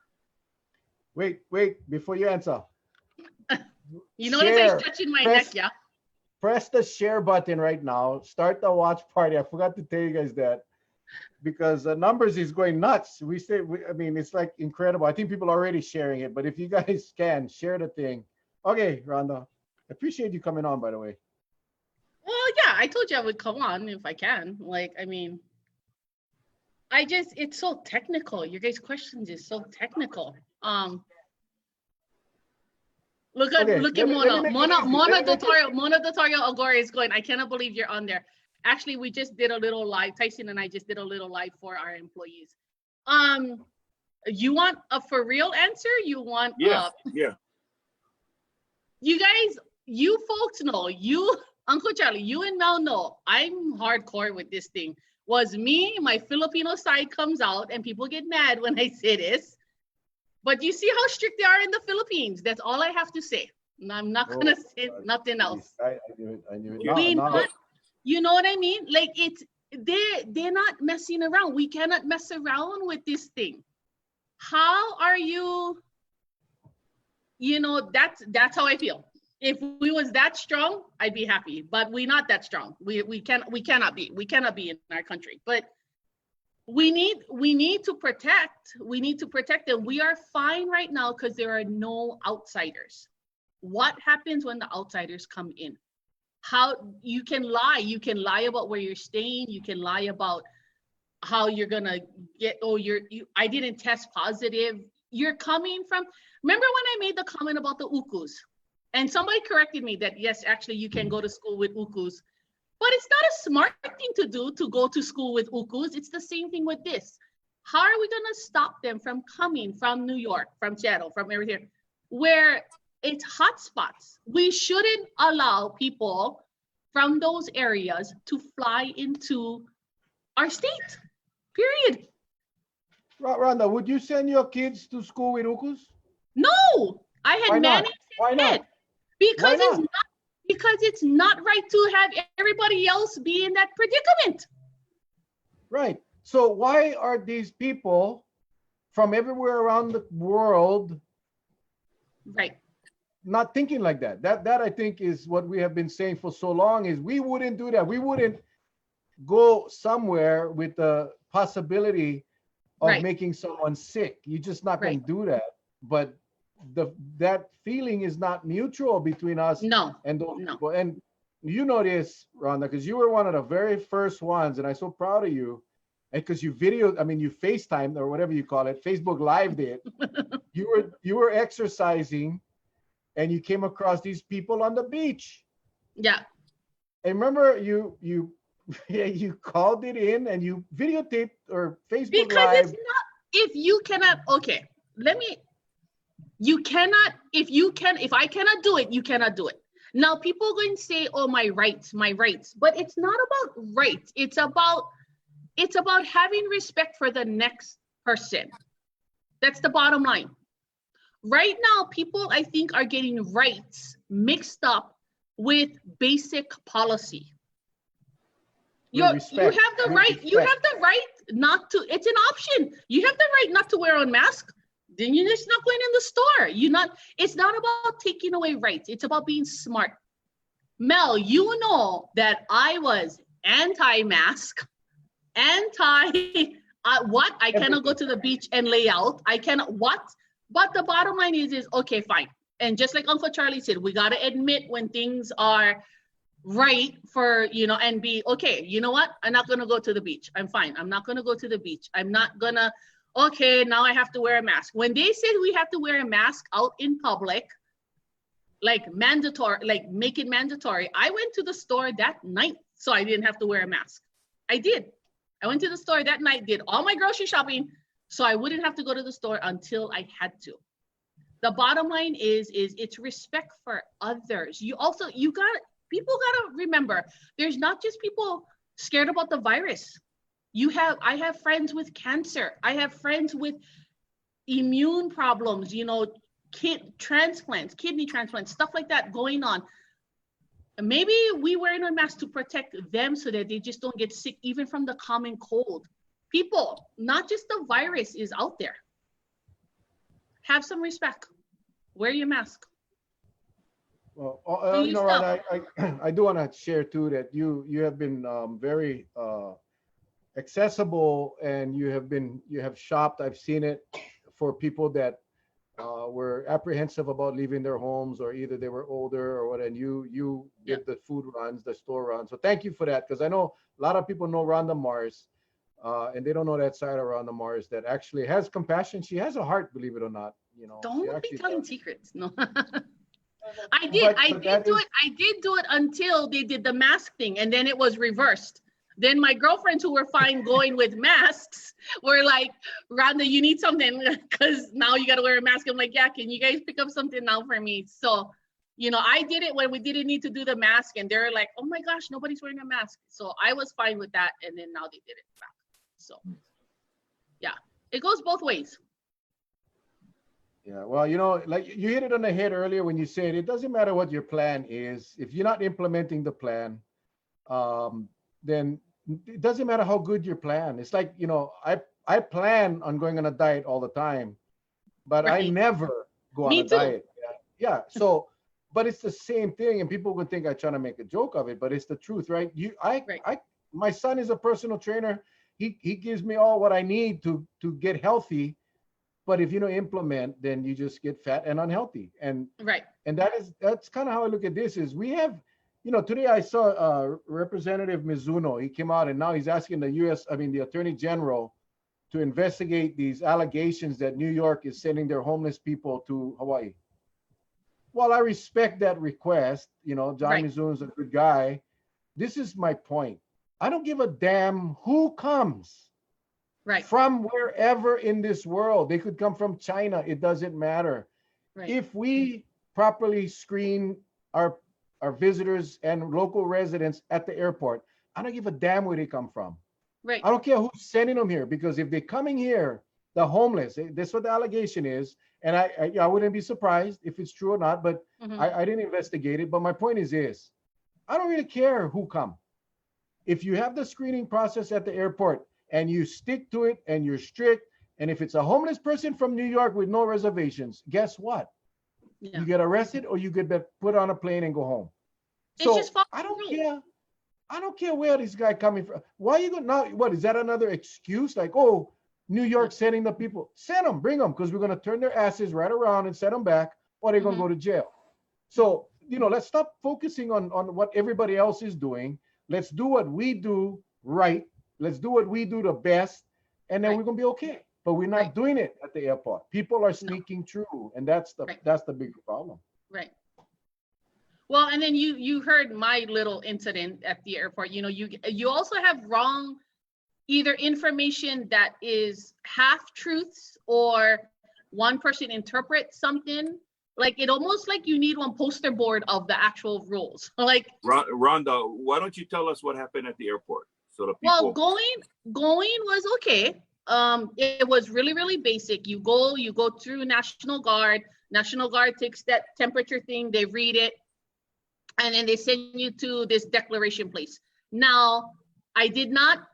Wait, before you answer. You notice he's touching my neck, yeah? Press the share button right now. Start the watch party. I forgot to tell you guys that because the numbers is going nuts. I mean, it's like incredible. I think people are already sharing it, but if you guys can share the thing. Okay, Rhonda, appreciate you coming on, by the way. Well, yeah, I told you I would come on if I can. Like, I mean, it's so technical. Your guys' questions is so technical. Look at Mona. Mona Dottorio Agore is going, I cannot believe you're on there. Actually, we just did a little live. Tyson and I just did a little live for our employees. You want a for real answer? You want yeah. You guys, you folks know, Uncle Charlie, you and Mel know, I'm hardcore with this thing. Was me, my Filipino side comes out and people get mad when I say this. But you see how strict they are in the Philippines. That's all I have to say. I'm not going to say nothing else. I knew it. You know what I mean? Like they're not messing around. We cannot mess around with this thing. How are you? You know, that's how I feel. If we was that strong, I'd be happy. But we're not that strong. We cannot be in our country. But we need to protect. We need to protect them. We are fine right now because there are no outsiders. What happens when the outsiders come in? How you can lie. You can lie about where you're staying. You can lie about how you're gonna get. Oh, I didn't test positive. You're coming from. Remember when I made the comment about the ukus, and somebody corrected me that yes, actually you can go to school with ukus, but it's not a smart thing to do to go to school with ukus. It's the same thing with this. How are we gonna stop them from coming from New York, from Seattle, from everything, where it's hot spots? We shouldn't allow people from those areas to fly into our state, period. Rhonda, would you send your kids to school with ukus? No, I had managed it because it's not right to have everybody else be in that predicament. Right. So why are these people from everywhere around the world not thinking like that? That I think is what we have been saying for so long, is we wouldn't do that. We wouldn't go somewhere with the possibility of making someone sick. You're just not going to do that. But that feeling is not mutual between us and those people. And you know this, Rhonda, because you were one of the very first ones, and I'm so proud of you. And because you FaceTimed or whatever you call it, Facebook Live did. you were exercising, and you came across these people on the beach. Yeah. And remember, you called it in and you videotaped or Facebook Live. Because if I cannot do it, you cannot do it. Now people are going to say, oh, my rights, but it's not about rights. It's about having respect for the next person. That's the bottom line. Right now, people, I think, are getting rights mixed up with basic policy. You have the right not to, it's an option. You have the right not to wear a mask. Then you're just not going in the store. It's not about taking away rights. It's about being smart. Mel, you know that I was anti-mask, I cannot go to the beach and lay out. I cannot, But the bottom line is okay, fine. And just like Uncle Charlie said, we got to admit when things are right for, you know, and be okay. You know what? I'm not going to go to the beach. I'm fine. I'm not going to go to the beach. I'm not going to, okay, now I have to wear a mask. When they said we have to wear a mask out in public, like mandatory, like make it mandatory, I went to the store that night so I didn't have to wear a mask. I did. I went to the store that night, did all my grocery shopping so I wouldn't have to go to the store until I had to. The bottom line is it's respect for others. You got, people got to remember, there's not just people scared about the virus. I have friends with cancer. I have friends with immune problems, you know, kidney transplants, stuff like that going on. And maybe we wearing a mask to protect them so that they just don't get sick even from the common cold. People, not just the virus is out there. Have some respect. Wear your mask. Well, you know, Ron, I do want to share too that you have been very accessible, and you have shopped. I've seen it for people that were apprehensive about leaving their homes, or either they were older or what, and you did the food runs, the store runs. So thank you for that, because I know a lot of people know Rhonda Mars, and they don't know that side of Rhonda Mars that actually has compassion. She has a heart, believe it or not. You know, don't be telling secrets. No. I did do it until they did the mask thing, and then it was reversed. Then my girlfriends who were fine going with masks were like, Rhonda, you need something because now you got to wear a mask. I'm like, yeah, can you guys pick up something now for me? So, you know, I did it when we didn't need to do the mask, and they're like, oh my gosh, nobody's wearing a mask. So I was fine with that, and then now they did it back. So yeah, it goes both ways. Yeah, well, you know, like you hit it on the head earlier when you said it doesn't matter what your plan is. If you're not implementing the plan, then it doesn't matter how good your plan. It's like, you know, I plan on going on a diet all the time, but right. I never go on a diet. Yeah. So, but it's the same thing, and people would think I'm trying to make a joke of it, but it's the truth, right? My son is a personal trainer. He gives me all what I need to get healthy. But if you don't implement, then you just get fat and unhealthy. And and that's kind of how I look at this. Is we have, you know, today I saw Representative Mizuno. He came out and now he's asking the Attorney General to investigate these allegations that New York is sending their homeless people to Hawaii. Well, I respect that request. You know, John Mizuno is a good guy. This is my point. I don't give a damn who comes. From wherever in this world. They could come from China. It doesn't matter. If we properly screen our visitors and local residents at the airport, I don't give a damn where they come from. I don't care who's sending them here, because if they're coming here, the homeless, that's what the allegation is. And I wouldn't be surprised if it's true or not, but I didn't investigate it. But my point is this: I don't really care who come. If you have the screening process at the airport, and you stick to it, and you're strict, and if it's a homeless person from New York with no reservations, guess what? You get arrested, or you get put on a plane and go home. So I don't care. I don't care where this guy coming from. Why are you going now? What is that, another excuse? Like, oh, New York sending the people. Send them, bring them, because we're going to turn their asses right around and send them back, or they're going to go to jail. So, you know, let's stop focusing on what everybody else is doing. Let's do what we do right. Let's do what we do the best, and then we're gonna be okay. But we're not doing it at the airport. People are sneaking through, and that's the bigger problem. Right. Well, and then you heard my little incident at the airport. You know, you also have wrong either information that is half truths, or one person interprets something. Like it almost like you need one poster board of the actual rules. Like Rhonda, why don't you tell us what happened at the airport? So the people... Well, going was okay. It was really, really basic. You go through National Guard. National Guard takes that temperature thing, they read it, and then they send you to this declaration place. Now, I did not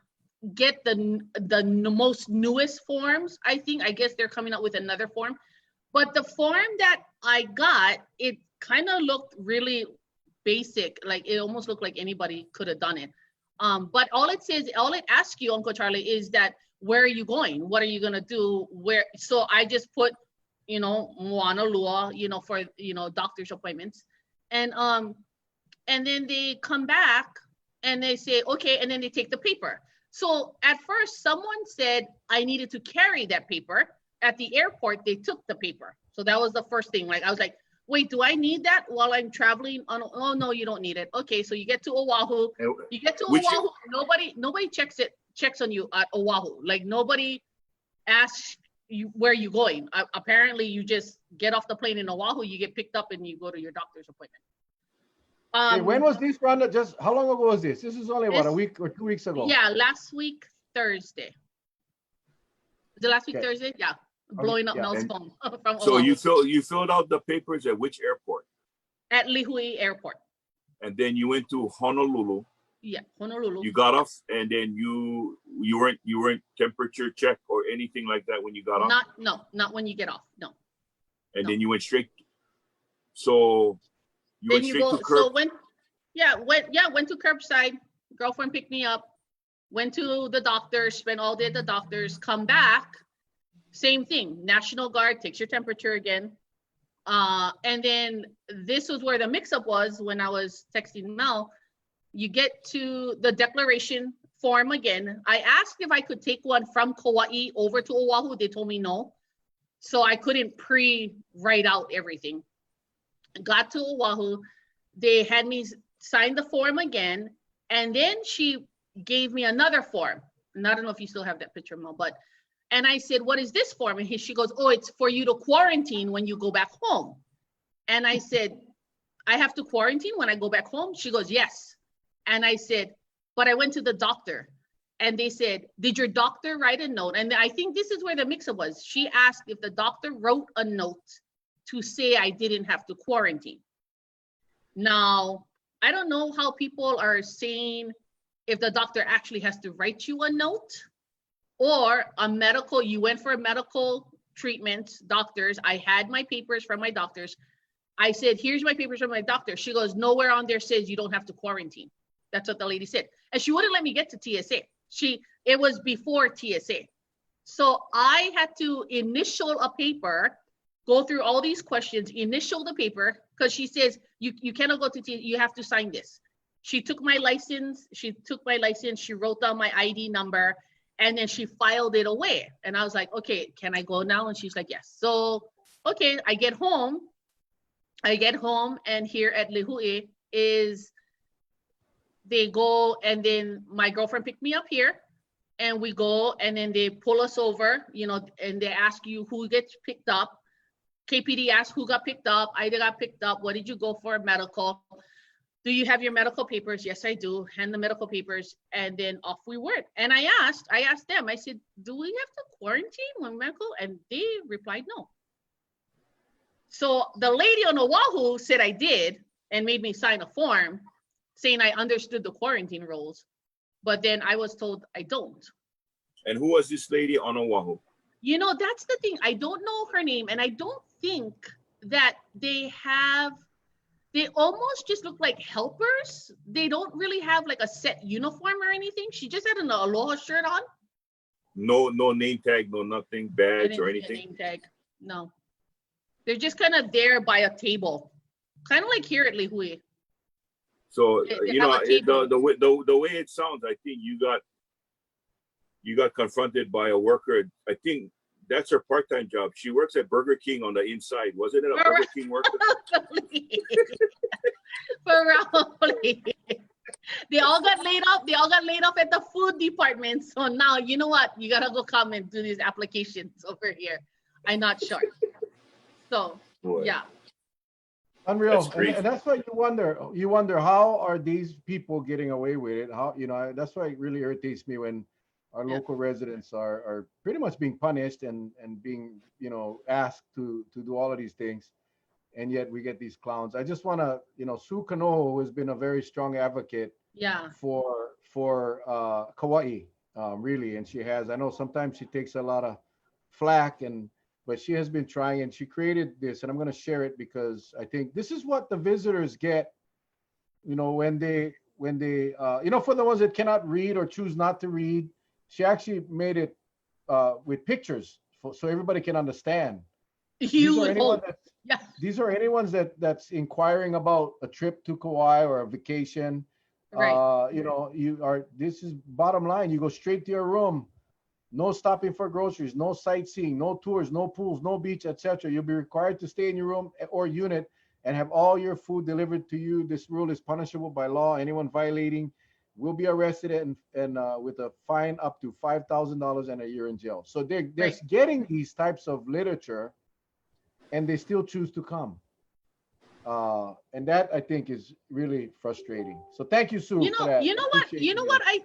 get the most newest forms. I guess they're coming up with another form. But the form that I got, it kind of looked really basic. Like it almost looked like anybody could have done it. But all it asks you, Uncle Charlie, is that where are you going? What are you gonna do? So I just put Moana Lua, for doctor's appointments. And then they come back and they say, okay, and then they take the paper. So at first, someone said I needed to carry that paper. At the airport, they took the paper. So that was the first thing. Like, I was like, wait, do I need that while I'm traveling? Oh, no, you don't need it. Okay, so you get to Oahu. You get to Which- Oahu, nobody checks on you at Oahu. Like, nobody asks you where you going. Apparently, you just get off the plane in Oahu, you get picked up, and you go to your doctor's appointment. Hey, when was this, Rhonda? Just how long ago was this? This is only what, a This- week or 2 weeks ago? Yeah, last week, Thursday. The last week, Okay. Thursday? Yeah. Blowing up yeah. Mel's And phone from So Oahu. you filled out the papers at which airport? At Lihue Airport. And then you went to Honolulu. Yeah, Honolulu. You got off, and then you weren't temperature checked or anything like that when you got off. Not when you get off. No. And no. then you went straight. So you Then went you straight go. to curb. So went to curbside. Girlfriend picked me up. Went to the doctor. Spent all day at the doctor's. Come back. Same thing. National Guard takes your temperature again. And then this was where the mix-up was when I was texting Mel. You get to the declaration form again. I asked if I could take one from Kauai over to Oahu. They told me no. So I couldn't pre-write out everything. Got to Oahu. They had me sign the form again. And then she gave me another form. And I don't know if you still have that picture, Mel, but, and I said, what is this form? And she goes, oh, it's for you to quarantine when you go back home. And I said, I have to quarantine when I go back home? She goes, yes. And I said, but I went to the doctor. And they said, did your doctor write a note? And I think this is where the mix-up was. She asked if the doctor wrote a note to say I didn't have to quarantine. Now, I don't know how people are saying if the doctor actually has to write you a note or you went for a medical treatment, doctors. I had my papers from my doctors. I said, here's my papers from my doctor. She goes, nowhere on there says you don't have to quarantine. That's what the lady said. And she wouldn't let me get to TSA. It was before TSA. So I had to initial a paper, go through all these questions, initial the paper, because she says, you cannot go to TSA, you have to sign this. She took my license, she wrote down my ID number, and then she filed it away. And I was like, okay, can I go now? And she's like, yes. So, okay, I get home, and here at Lihue is, they go, and then my girlfriend picked me up here, and we go, and then they pull us over, and they ask you who gets picked up. KPD asked who got picked up. I got picked up. What did you go for? Medical. Do you have your medical papers? Yes, I do. Hand the medical papers, and then off we went. And I asked them, I said, do we have to quarantine when medical? And they replied no. So the lady on Oahu said I did and made me sign a form saying I understood the quarantine rules, but then I was told I don't. And who was this lady on Oahu? That's the thing. I don't know her name, and I don't think that they almost just look like helpers. They don't really have like a set uniform or anything. She just had an Aloha shirt on. No name tag, no nothing, badge or anything? Name tag. No. They're just kind of there by a table. Kind of like here at Lihue. So They have a table. the way it sounds, I think you got confronted by a worker. I think that's her part-time job. She works at Burger King on the inside. Wasn't it a Burger King worker? Probably. They all got laid off. They all got laid off at the food department. So now, you know what? You gotta go come and do these applications over here. I'm not sure. So Boy. yeah. Unreal. That's crazy. And that's why you wonder how are these people getting away with it? How, that's why it really irritates me when our local residents are pretty much being punished and being, asked to do all of these things. And yet we get these clowns. I just want to, Sue Kanoho, who has been a very strong advocate for Kauai, really. And I know sometimes she takes a lot of flack, but she has been trying, and she created this, and I'm going to share it because I think this is what the visitors get, when they, for the ones that cannot read or choose not to read, she actually made it with pictures so everybody can understand. You would hope. Yeah. These are anyone that's inquiring about a trip to Kauai or a vacation. Right. You know, this is bottom line. You go straight to your room, no stopping for groceries, no sightseeing, no tours, no pools, no beach, etc. You'll be required to stay in your room or unit and have all your food delivered to you. This rule is punishable by law. Anyone violating will be arrested and with a fine up to $5,000 and a year in jail. So they're Right. getting these types of literature, and they still choose to come. And that I think is really frustrating. So thank you, Sue, for that. Appreciate You know what I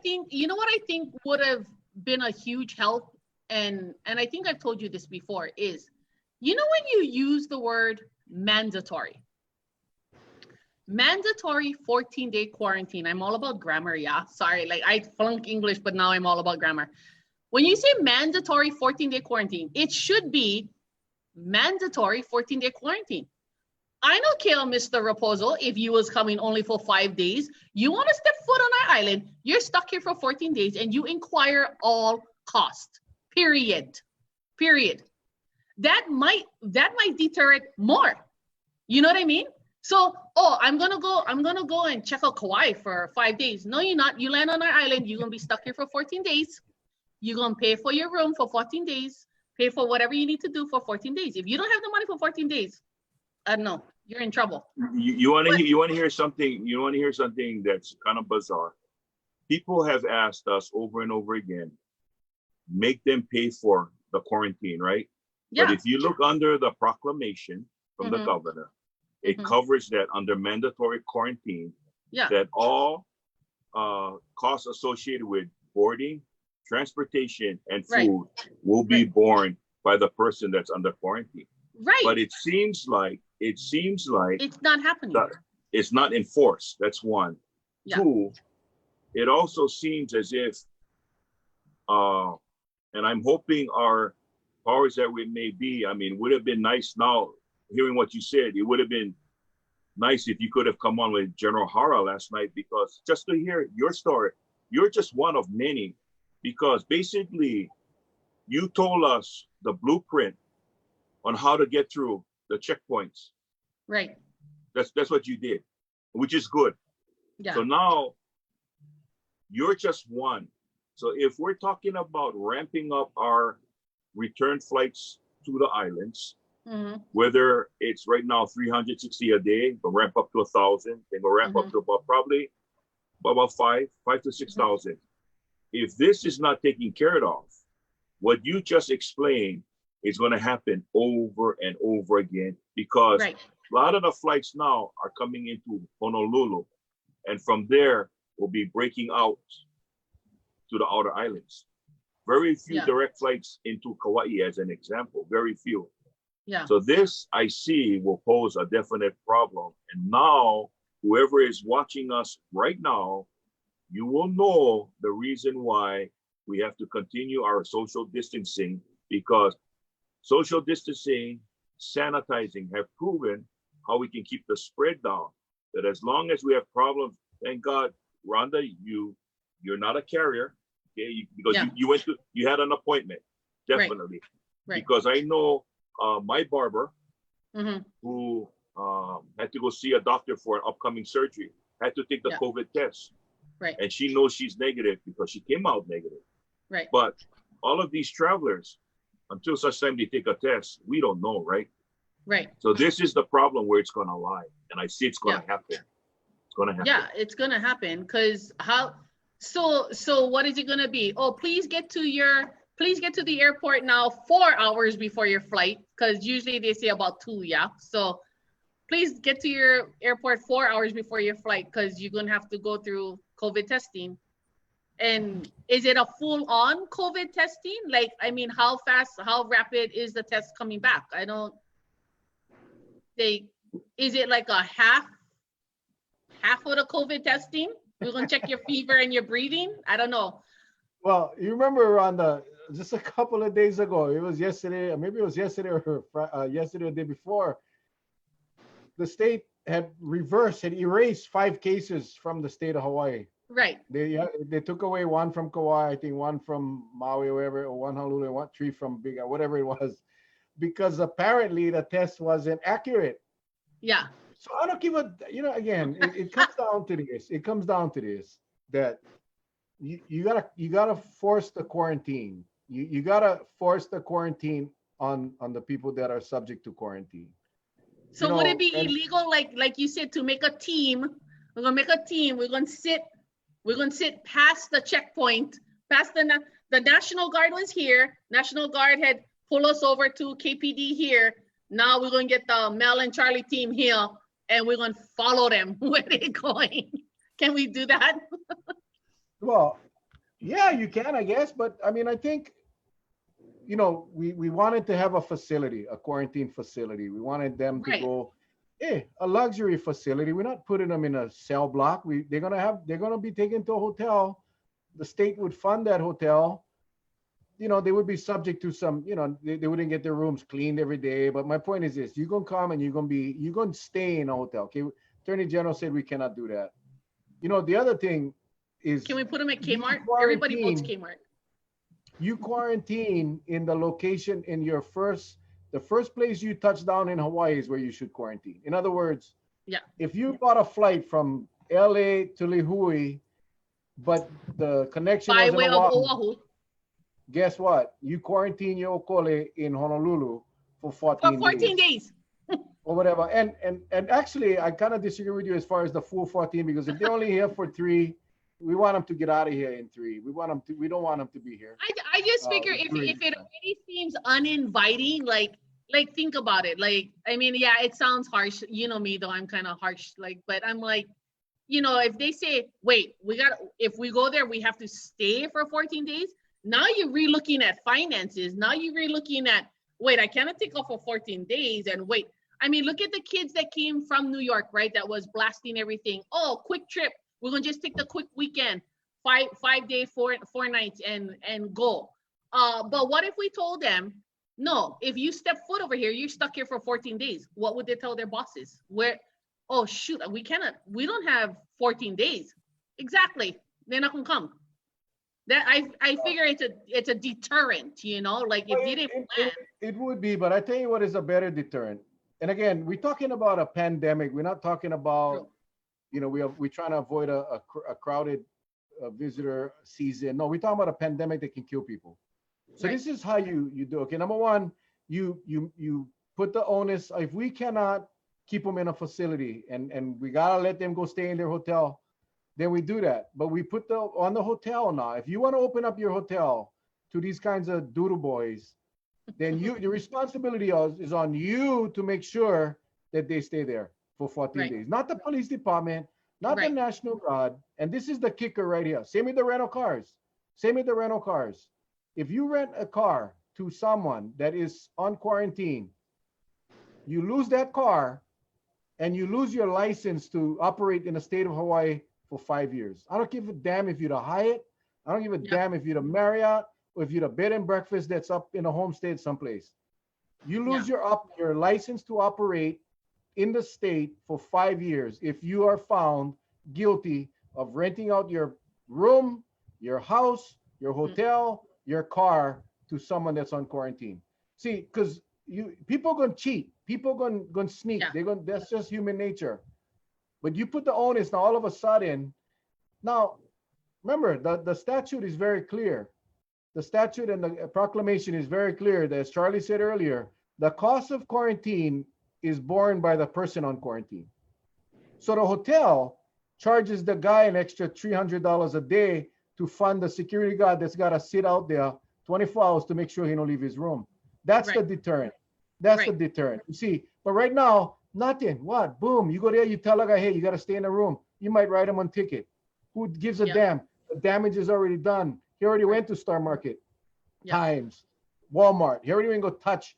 think would have been a huge help, and I think I've told you this before, is, you know, when you use the word mandatory 14-day quarantine. I'm all about grammar, yeah. Sorry, like I flunk English, but now I'm all about grammar. When you say mandatory 14-day quarantine, it should be mandatory 14-day quarantine. I don't care, Mr. Raposo, if you was coming only for 5 days. You want to step foot on our island, you're stuck here for 14 days and you inquire all cost. Period. That might deter it more. You know what I mean? So, I'm gonna go and check out Kauai for 5 days. No, you're not. You land on our island, you're gonna be stuck here for 14 days. You're gonna pay for your room for 14 days, pay for whatever you need to do for 14 days. If you don't have the money for 14 days, I don't know, you're in trouble. You want to hear something? You want to hear something that's kind of bizarre? People have asked us over and over again, make them pay for the quarantine, right? Yeah. But if you look under the proclamation from the governor, it covers that under mandatory quarantine, that all costs associated with boarding, transportation, and food will be borne by the person that's under quarantine. Right. But it seems like it's not happening. It's not enforced. That's one. Yeah. Two, it also seems as if, and I'm hoping our powers that we may be, I mean, would have been nice now, hearing what you said, it would have been nice if you could have come on with General Hara last night, because just to hear your story, you're just one of many, because basically you told us the blueprint on how to get through the checkpoints. Right. That's what you did, which is good. Yeah. So now you're just one. So if we're talking about ramping up our return flights to the islands, whether it's right now 360 a day, but ramp up to 1,000, then we'll ramp up to probably about 5 to 6,000. If this is not taken care of, what you just explained is going to happen over and over again, because a lot of the flights now are coming into Honolulu, and from there will be breaking out to the outer islands. Very few direct flights into Kauai, as an example, very few. Yeah. So this, I see, will pose a definite problem. And now, whoever is watching us right now, you will know the reason why we have to continue our social distancing, because social distancing, sanitizing have proven how we can keep the spread down. That as long as we have problems, thank God, Rhonda, you're not a carrier, okay? Because you had an appointment, definitely. Right. Because I know my barber, who had to go see a doctor for an upcoming surgery, had to take the COVID test. Right. And she knows she's negative because she came out negative. Right. But all of these travelers, until such time they take a test, we don't know, right? Right. So this is the problem where it's going to lie. And I see it's going to happen. It's going to happen. Yeah, it's going to happen, because so what is it going to be? Oh, please get to the airport now 4 hours before your flight, because usually they say about 2, yeah? So please get to your airport 4 hours before your flight, because you're going to have to go through COVID testing. And is it a full-on COVID testing? Like, I mean, how rapid is the test coming back? Is it like a half of the COVID testing? We're going to check your fever and your breathing? I don't know. Well, you remember just a couple of days ago, it was yesterday, maybe it was yesterday or yesterday or the day before, the state had erased 5 cases from the state of Hawaii. Right. They took away 1 from Kauai, I think 1 from Maui or wherever, or 1 Honolulu, 3 from Big, whatever it was. because apparently the test wasn't accurate. Yeah. So I don't give a, again, it comes down to this. It comes down to this, that you gotta force the quarantine. You gotta force the quarantine on the people that are subject to quarantine. So would it be And illegal, like you said, to make a team? We're gonna make a team. We're gonna sit past the checkpoint, past the National Guard was here. National Guard had pulled us over to KPD here. Now we're gonna get the Mel and Charlie team here, and we're gonna follow them where they're going. Can we do that? well, yeah, you can, I guess, but I mean, I think, we wanted to have a facility, a quarantine facility. We wanted them to Right. go, a luxury facility. We're not putting them in a cell block. They're gonna be taken to a hotel. The state would fund that hotel. They would be subject to some, they wouldn't get their rooms cleaned every day. But my point is this: you're gonna come and you're gonna stay in a hotel. Okay, Attorney General said we cannot do that. The other thing is, Can we put them at you Kmart? Everybody votes quarantine- Kmart. You quarantine in the location in the first place you touch down in Hawaii is where you should quarantine. In other words, Yeah. if you bought a flight from LA to Lihue, but the connection By was in way of Oahu, Oahu guess what? You quarantine your okole in Honolulu for 14 for 14 days. or whatever. And actually, I kind of disagree with you as far as the full 14, because if they're only here for 3, we want them to get out of here in 3. We don't want them to be here. I just figure if agree. it already seems uninviting, like think about it. Like, I mean, yeah, it sounds harsh. You know me though, I'm kind of harsh. Like, but I'm like, if they say, wait, if we go there, we have to stay for 14 days. Now you're relooking at finances. Now you're relooking at, wait, I cannot take off for 14 days and wait. I mean, look at the kids that came from New York, right? That was blasting everything. Oh, quick trip. We're gonna just take the quick weekend, 5 days, 4 nights, and go. But what if we told them, no, if you step foot over here, you're stuck here for 14 days. What would they tell their bosses? Oh shoot, we don't have 14 days. Exactly. They're not gonna come. That I figure it's a deterrent, like if they didn't plan. It would be, but I tell you what is a better deterrent. And again, we're talking about a pandemic. We're not talking about, we're trying to avoid a crowded visitor season. No, we're talking about a pandemic that can kill people. So Right. This is how you do. Okay, number one, you put the onus. If we cannot keep them in a facility and we gotta let them go stay in their hotel, then we do that. But we put on the hotel now. If you want to open up your hotel to these kinds of doodle boys, then the responsibility is on you to make sure that they stay there for 14 Right. days. Not the police department, not the Right. National Guard. And this is the kicker right here. Same with the rental cars. If you rent a car to someone that is on quarantine, you lose that car and you lose your license to operate in the state of Hawaii for 5 years. I don't give a damn if you're the Hyatt. I don't give a damn if you're the Marriott or if you're the bed and breakfast that's up in a homestead someplace. You lose your license to operate in the state for 5 years if you are found guilty of renting out your room, your house, your hotel, your car to someone that's on quarantine. See, because people gonna cheat, people gonna sneak. Yeah. That's just human nature. But you put the onus now, all of a sudden. Now, remember, the statute is very clear. The statute and the proclamation is very clear that, as Charlie said earlier, the cost of quarantine is borne by the person on quarantine. So the hotel charges the guy an extra $300 a day to fund the security guard that's got to sit out there 24 hours to make sure he don't leave his room. That's the Right. deterrent. That's the Right. deterrent. You see, but right now, nothing. What? Boom. You go there, you tell a guy, hey, you got to stay in the room. You might write him on ticket. Who gives a damn? The damage is already done. He already went to Star Market, Times, Walmart. He already went to go touch,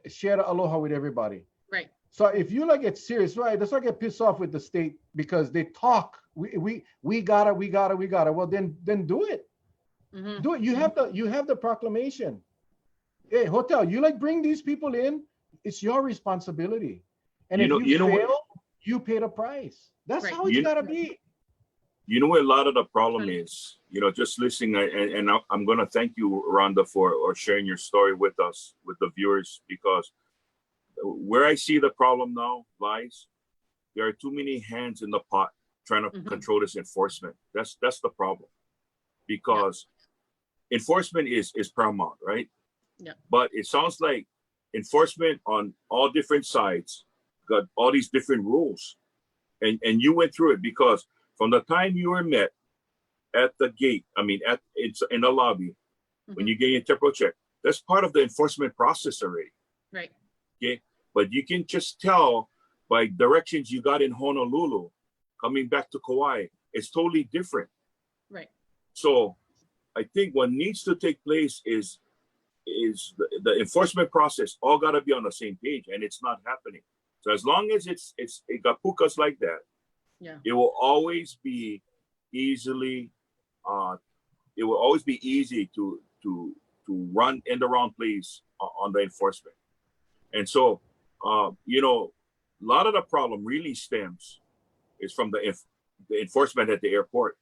share the aloha with everybody. Right. So if you like get serious, right? That's why I get pissed off with the state, because they talk. We gotta. Well, then do it. Mhm. Do it. You have the proclamation. Hey, hotel, you bring these people in. It's your responsibility. And if you fail, you pay the price. That's Right. how it's gotta be. You know what a lot of the problem is, just listening, and I'm going to thank you, Rhonda, for sharing your story with us, with the viewers, because where I see the problem now lies, there are too many hands in the pot trying to control this enforcement. That's the problem, because enforcement is paramount, right? Yeah. But it sounds like enforcement on all different sides got all these different rules, and you went through it, because from the time you were met at the gate, it's in the lobby, when you get your temporal check, that's part of the enforcement process already. Right. Okay. But you can just tell by directions you got in Honolulu, coming back to Kauai, it's totally different. Right. So I think what needs to take place is the enforcement process all got to be on the same page, and it's not happening. So as long as it got pukas like that, it will always be easily, it will always be easy to run in the wrong place on the enforcement. And so, a lot of the problem really stems is from the enforcement at the airport,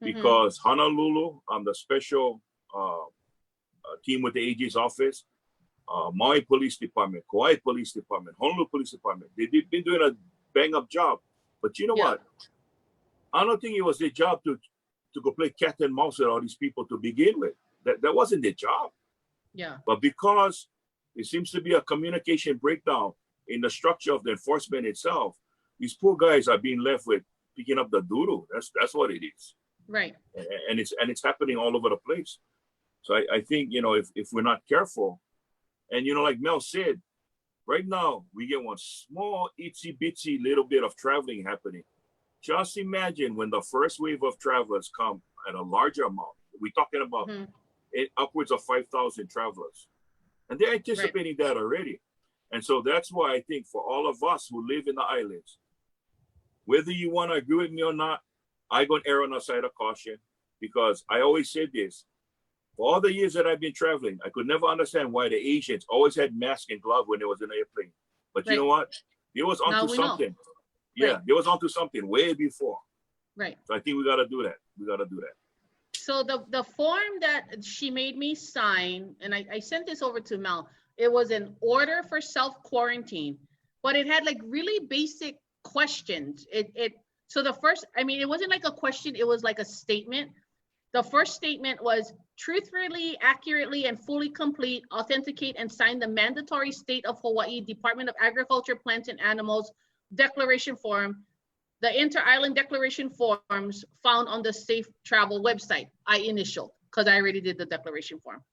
because Honolulu, the special team with the AG's office, Maui Police Department, Kauai Police Department, Honolulu Police Department, they've been doing a bang up job. But you know what? I don't think it was their job to go play cat and mouse with all these people to begin with. That wasn't their job. Yeah. But because there seems to be a communication breakdown in the structure of the enforcement itself, these poor guys are being left with picking up the doodoo. That's what it is. Right. And it's happening all over the place. So I think, if we're not careful, and like Mel said, right now we get one small itsy bitsy little bit of traveling happening. Just imagine when the first wave of travelers come at a larger amount. We're talking about upwards of 5,000 travelers, and they're anticipating that already. And so that's why I think for all of us who live in the islands, whether you want to agree with me or not, I'm going to err on the side of caution, because I always said this. For all the years that I've been traveling, I could never understand why the Asians always had mask and glove when they was in an airplane. But you know what? They was onto something. Yeah, they was onto something way before. Right. So I think we got to do that. So the form that she made me sign, and I sent this over to Mel, it was an order for self-quarantine, but it had like really basic questions. So the first, it wasn't like a question, it was like a statement. The first statement was truthfully, accurately, and fully complete, authenticate, and sign the mandatory State of Hawaii Department of Agriculture, Plants, and Animals declaration form, the inter-island declaration forms found on the Safe Travel website. I initialed because I already did the declaration form.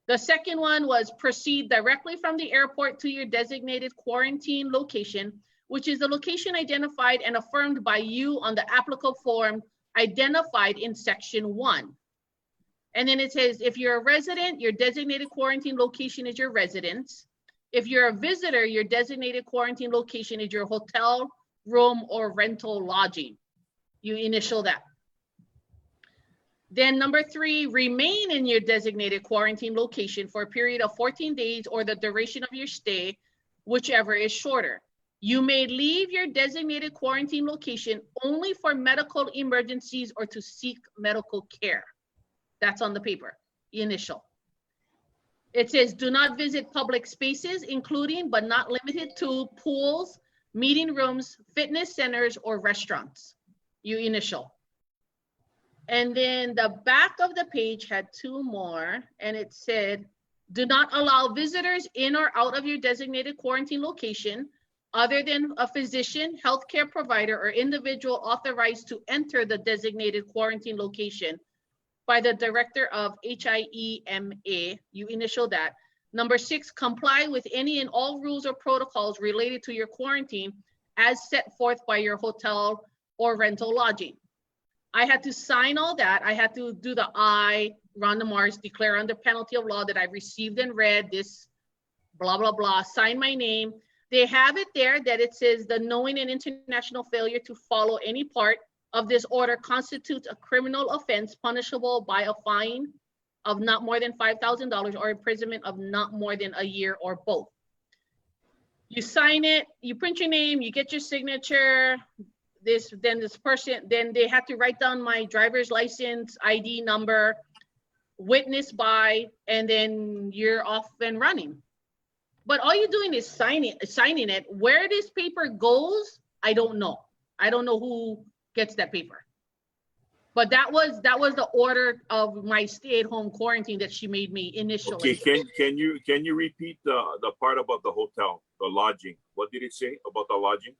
The second one was proceed directly from the airport to your designated quarantine location, which is the location identified and affirmed by you on the applicable form identified in section 1. And then it says, if you're a resident, your designated quarantine location is your residence. If you're a visitor, your designated quarantine location is your hotel room or rental lodging. You initial that. Then number 3, remain in your designated quarantine location for a period of 14 days or the duration of your stay, whichever is shorter. You may leave your designated quarantine location only for medical emergencies or to seek medical care. That's on the paper, initial. It says, do not visit public spaces, including but not limited to pools, meeting rooms, fitness centers, or restaurants. You initial. And then the back of the page had 2 more, and it said, do not allow visitors in or out of your designated quarantine location other than a physician, healthcare provider, or individual authorized to enter the designated quarantine location by the director of HIEMA. You initial that. Number 6, comply with any and all rules or protocols related to your quarantine as set forth by your hotel or rental lodging. I had to sign all that. I had to do the Rhonda Mars, declare under penalty of law that I received and read this, blah, blah, blah, sign my name. They have it there that it says the knowing and international failure to follow any part of this order constitutes a criminal offense punishable by a fine of not more than $5,000 or imprisonment of not more than a year or both. You sign it, you print your name, you get your signature. this person, then they had to write down my driver's license, ID number, witness by, and then you're off and running. But all you're doing is signing it. Where this paper goes, I don't know. I don't know who gets that paper. But that was the order of my stay-at-home quarantine that she made me initially. Okay, can you repeat the part about the hotel, the lodging? What did it say about the lodging?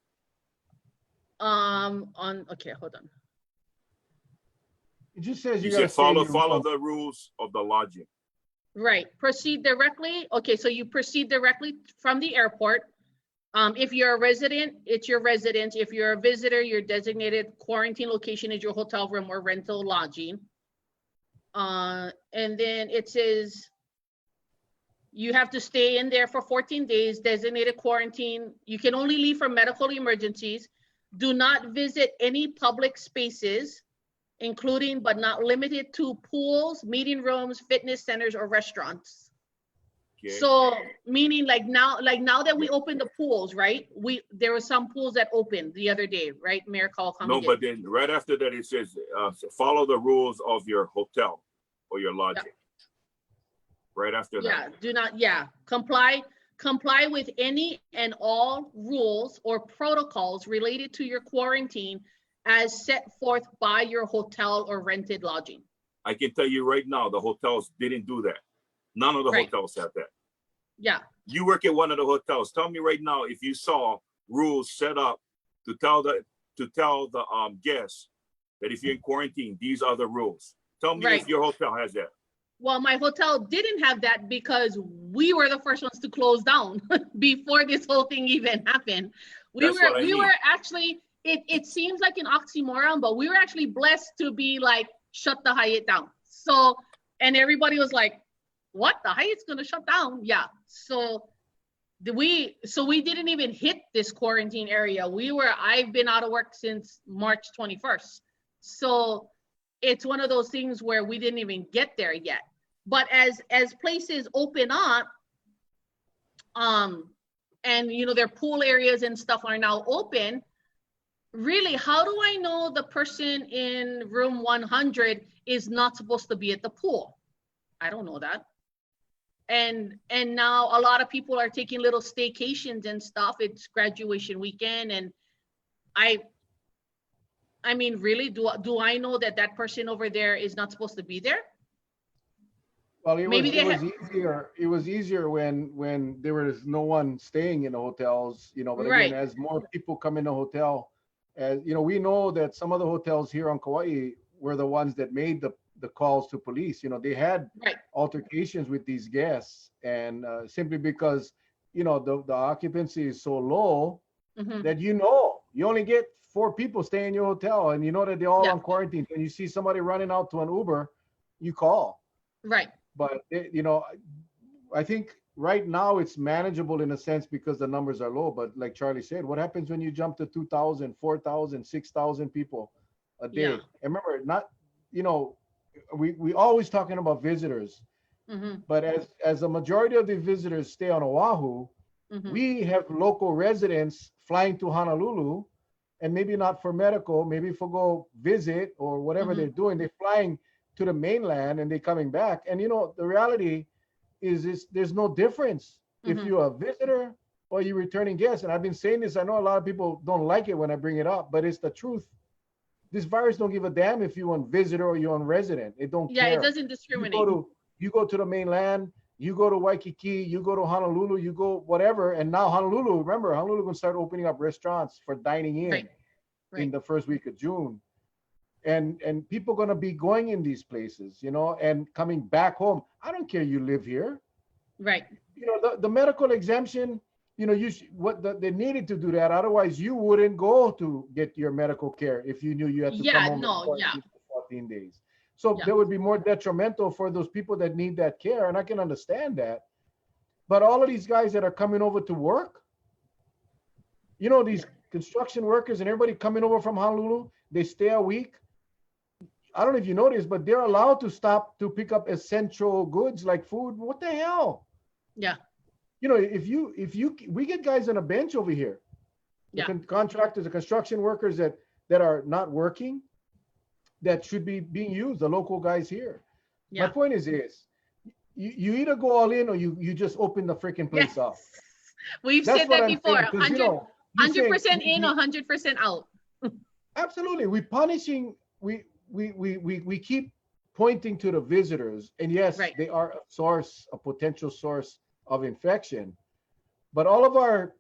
Okay, hold on. It just says You you gotta said follow stay in your room. the rules of the lodging. Right, proceed directly. Okay, so you proceed directly from the airport. If you're a resident, it's your residence. If you're a visitor, your designated quarantine location is your hotel room or rental lodging. And then it says you have to stay in there for 14 days, designated quarantine. You can only leave for medical emergencies. Do not visit any public spaces, including but not limited to pools, meeting rooms, fitness centers, or restaurants. Okay. So meaning like now that we opened the pools, right? There were some pools that opened the other day, right? Mayor Kawakami No, did. but then right after that it says follow the rules of your hotel or your lodging. Yeah. Right after that. Comply with any and all rules or protocols related to your quarantine as set forth by your hotel or rented lodging. I can tell you right now, the hotels didn't do that. None of the hotels have that. Yeah. You work at one of the hotels. Tell me right now if you saw rules set up to tell the guests that if you're in quarantine, these are the rules. Tell me if your hotel has that. Well, my hotel didn't have that because we were the first ones to close down before this whole thing even happened. We were actually, it seems like an oxymoron, but we were actually blessed to be like, shut the Hyatt down. So, and everybody was like, what? The Hyatt's gonna shut down? Yeah. So we didn't even hit this quarantine area. I've been out of work since March 21st. So it's one of those things where we didn't even get there yet. But as places open up, and their pool areas and stuff are now open, really, how do I know the person in room 100 is not supposed to be at the pool? I don't know that. And now a lot of people are taking little staycations and stuff. It's graduation weekend, and I mean, really, do I know that person over there is not supposed to be there? Well, it was easier when there was no one staying in the hotels, but again, as more people come in the hotel, as we know that some of the hotels here on Kauai were the ones that made the calls to police. They had altercations with these guests, and simply because the occupancy is so low that you only get 4 people staying in your hotel, and that they're all on quarantine, and you see somebody running out to an Uber, you call. Right. But I think right now it's manageable in a sense because the numbers are low. But like Charlie said, what happens when you jump to 2,000, 4,000, 6,000 people a day? Yeah. And remember, we always talking about visitors, but as a majority of the visitors stay on Oahu, we have local residents flying to Honolulu, and maybe not for medical, maybe for go visit or whatever they're doing. They're flying to the mainland and they're coming back. And the reality is there's no difference if you're a visitor or you're returning guest. And I've been saying this, I know a lot of people don't like it when I bring it up, but it's the truth. This virus don't give a damn if you're on visitor or you're on resident. It don't care. Yeah, it doesn't discriminate. You go to the mainland, you go to Waikiki, you go to Honolulu, you go whatever. And now Honolulu, remember, Honolulu going to start opening up restaurants for dining in in the first week of June. And people going to be going in these places, and coming back home. I don't care you live here. Right. The medical exemption, they needed to do that. Otherwise, you wouldn't go to get your medical care if you knew you had to come home for 14 days. So that would be more detrimental for those people that need that care. And I can understand that. But all of these guys that are coming over to work, these construction workers and everybody coming over from Honolulu, they stay a week. I don't know if you noticed, but they're allowed to stop to pick up essential goods like food. What the hell? Yeah. We get guys on a bench over here. The contractors, the construction workers that that are not working that should be being used, the local guys here. My Yeah. point is this: you either go all in or you just open the freaking place Yes. up. We've That's said what that I'm before. saying, because you know, you saying 100% in, 100% out. absolutely, we punishing, we keep pointing to the visitors, and yes, Right. they are a source, a potential source of infection, but all of our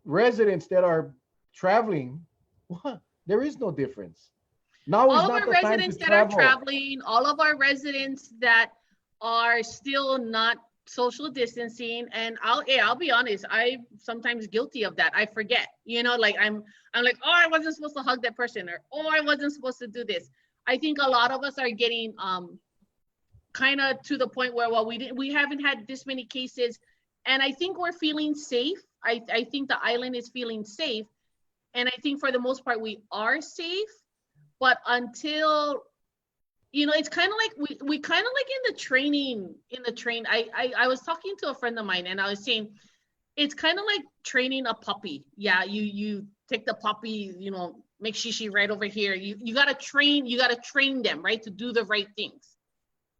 residents that are traveling, what? There is no difference. Now is All of not our the time to residents that are travel. traveling, all of our residents that are still not social distancing, and I'll be honest, I'm sometimes guilty of that. I forget, like I'm like, oh, I wasn't supposed to hug that person, or oh, I wasn't supposed to do this. I think a lot of us are getting kind of to the point where, well, we haven't had this many cases, and I think we're feeling safe. I think the island is feeling safe, and I think for the most part we are safe. But until, it's kind of like we kind of like in the train. I was talking to a friend of mine, and I was saying it's kind of like training a puppy. Yeah, you take the puppy, make shishi right over here. You gotta train them, right, to do the right things,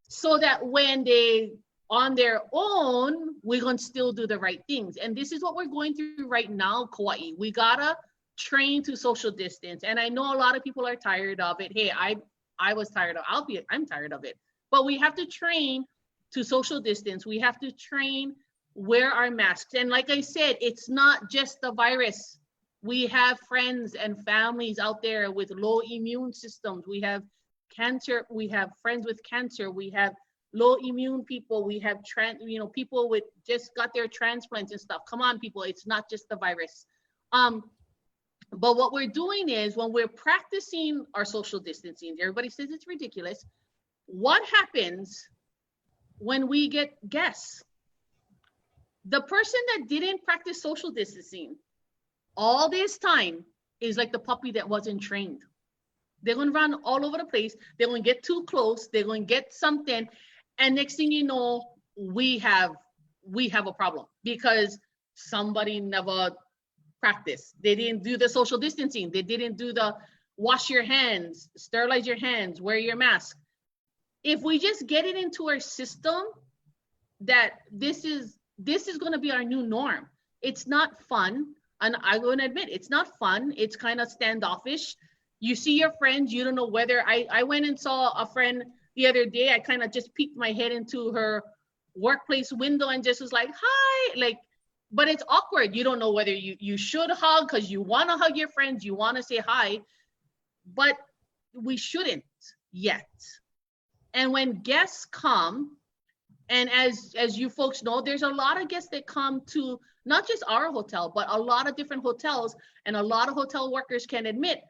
so that when they on their own, we're gonna still do the right things. And this is what we're going through right now, Kauai. We gotta train to social distance. And I know a lot of people are tired of it. Hey, I was tired of I'm tired of it. But we have to train to social distance. We have to train, wear our masks. And like I said, it's not just the virus. We have friends and families out there with low immune systems. We have cancer, we have friends with cancer, we have low immune people, we have people with just got their transplants and stuff. Come on, people, it's not just the virus. But what we're doing is, when we're practicing our social distancing, everybody says it's ridiculous. What happens when we get guests? The person that didn't practice social distancing all this time is like the puppy that wasn't trained. They're going to run all over the place. They're going to get too close. They're going to get something. And next thing you know, we have a problem because somebody never practice. They didn't do the social distancing. They didn't do the wash your hands, sterilize your hands, wear your mask. If we just get it into our system that this is going to be our new norm. It's not fun. And I'm going to admit, it's not fun. It's kind of standoffish. You see your friends, you don't know whether I went and saw a friend the other day. I kind of just peeked my head into her workplace window and just was like, hi, but it's awkward. You don't know whether you should hug because you want to hug your friends, you want to say hi, but we shouldn't yet. And when guests come, and as you folks know, there's a lot of guests that come to not just our hotel, but a lot of different hotels, and a lot of hotel workers can admit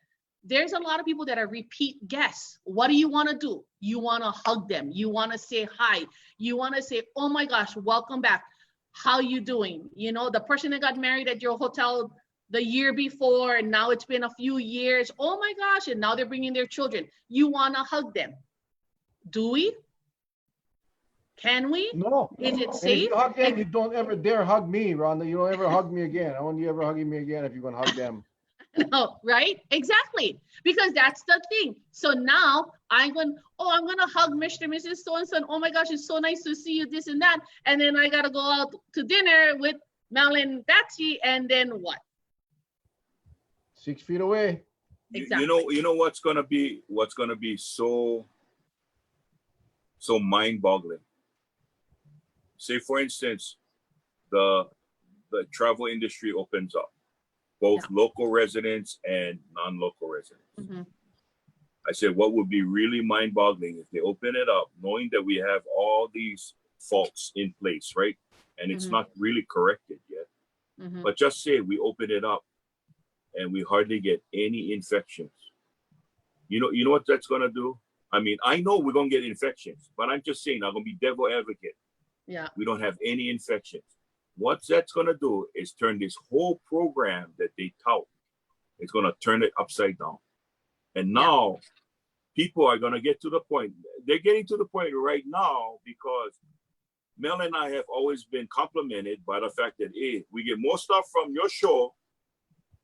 there's a lot of people that are repeat guests. What do you want to do? You want to hug them. You want to say hi. You want to say, oh my gosh, welcome back. How you doing? The person that got married at your hotel the year before, and now it's been a few years. Oh my gosh, and now they're bringing their children. You want to hug them. Do we? Can we? No. Is it And if safe? you hug them, you don't ever dare hug me, Rhonda. You don't ever hug me again. I want you ever hugging me again if you're going to hug them. No, right? Exactly. Because that's the thing. So now I'm going to hug Mr. and Mrs. So-and-so. Oh my gosh, it's so nice to see you, this and that. And then I got to go out to dinner with Mel and Betsy. And then what? 6 feet away. Exactly. You know what's gonna be so mind-boggling. Say, for instance, the travel industry opens up, both local residents and non-local residents. Mm-hmm. I said, what would be really mind-boggling if they open it up, knowing that we have all these faults in place, right? And it's not really corrected yet. Mm-hmm. But just say we open it up and we hardly get any infections. You know what that's gonna do? I mean, I know we're gonna get infections, but I'm just saying, I'm gonna be devil advocate. Yeah. We don't have any infections. What that's gonna do is turn this whole program that they tout, it's gonna turn it upside down. And now people are gonna get to the point, they're getting to the point right now, because Mel and I have always been complimented by the fact that, hey, we get more stuff from your show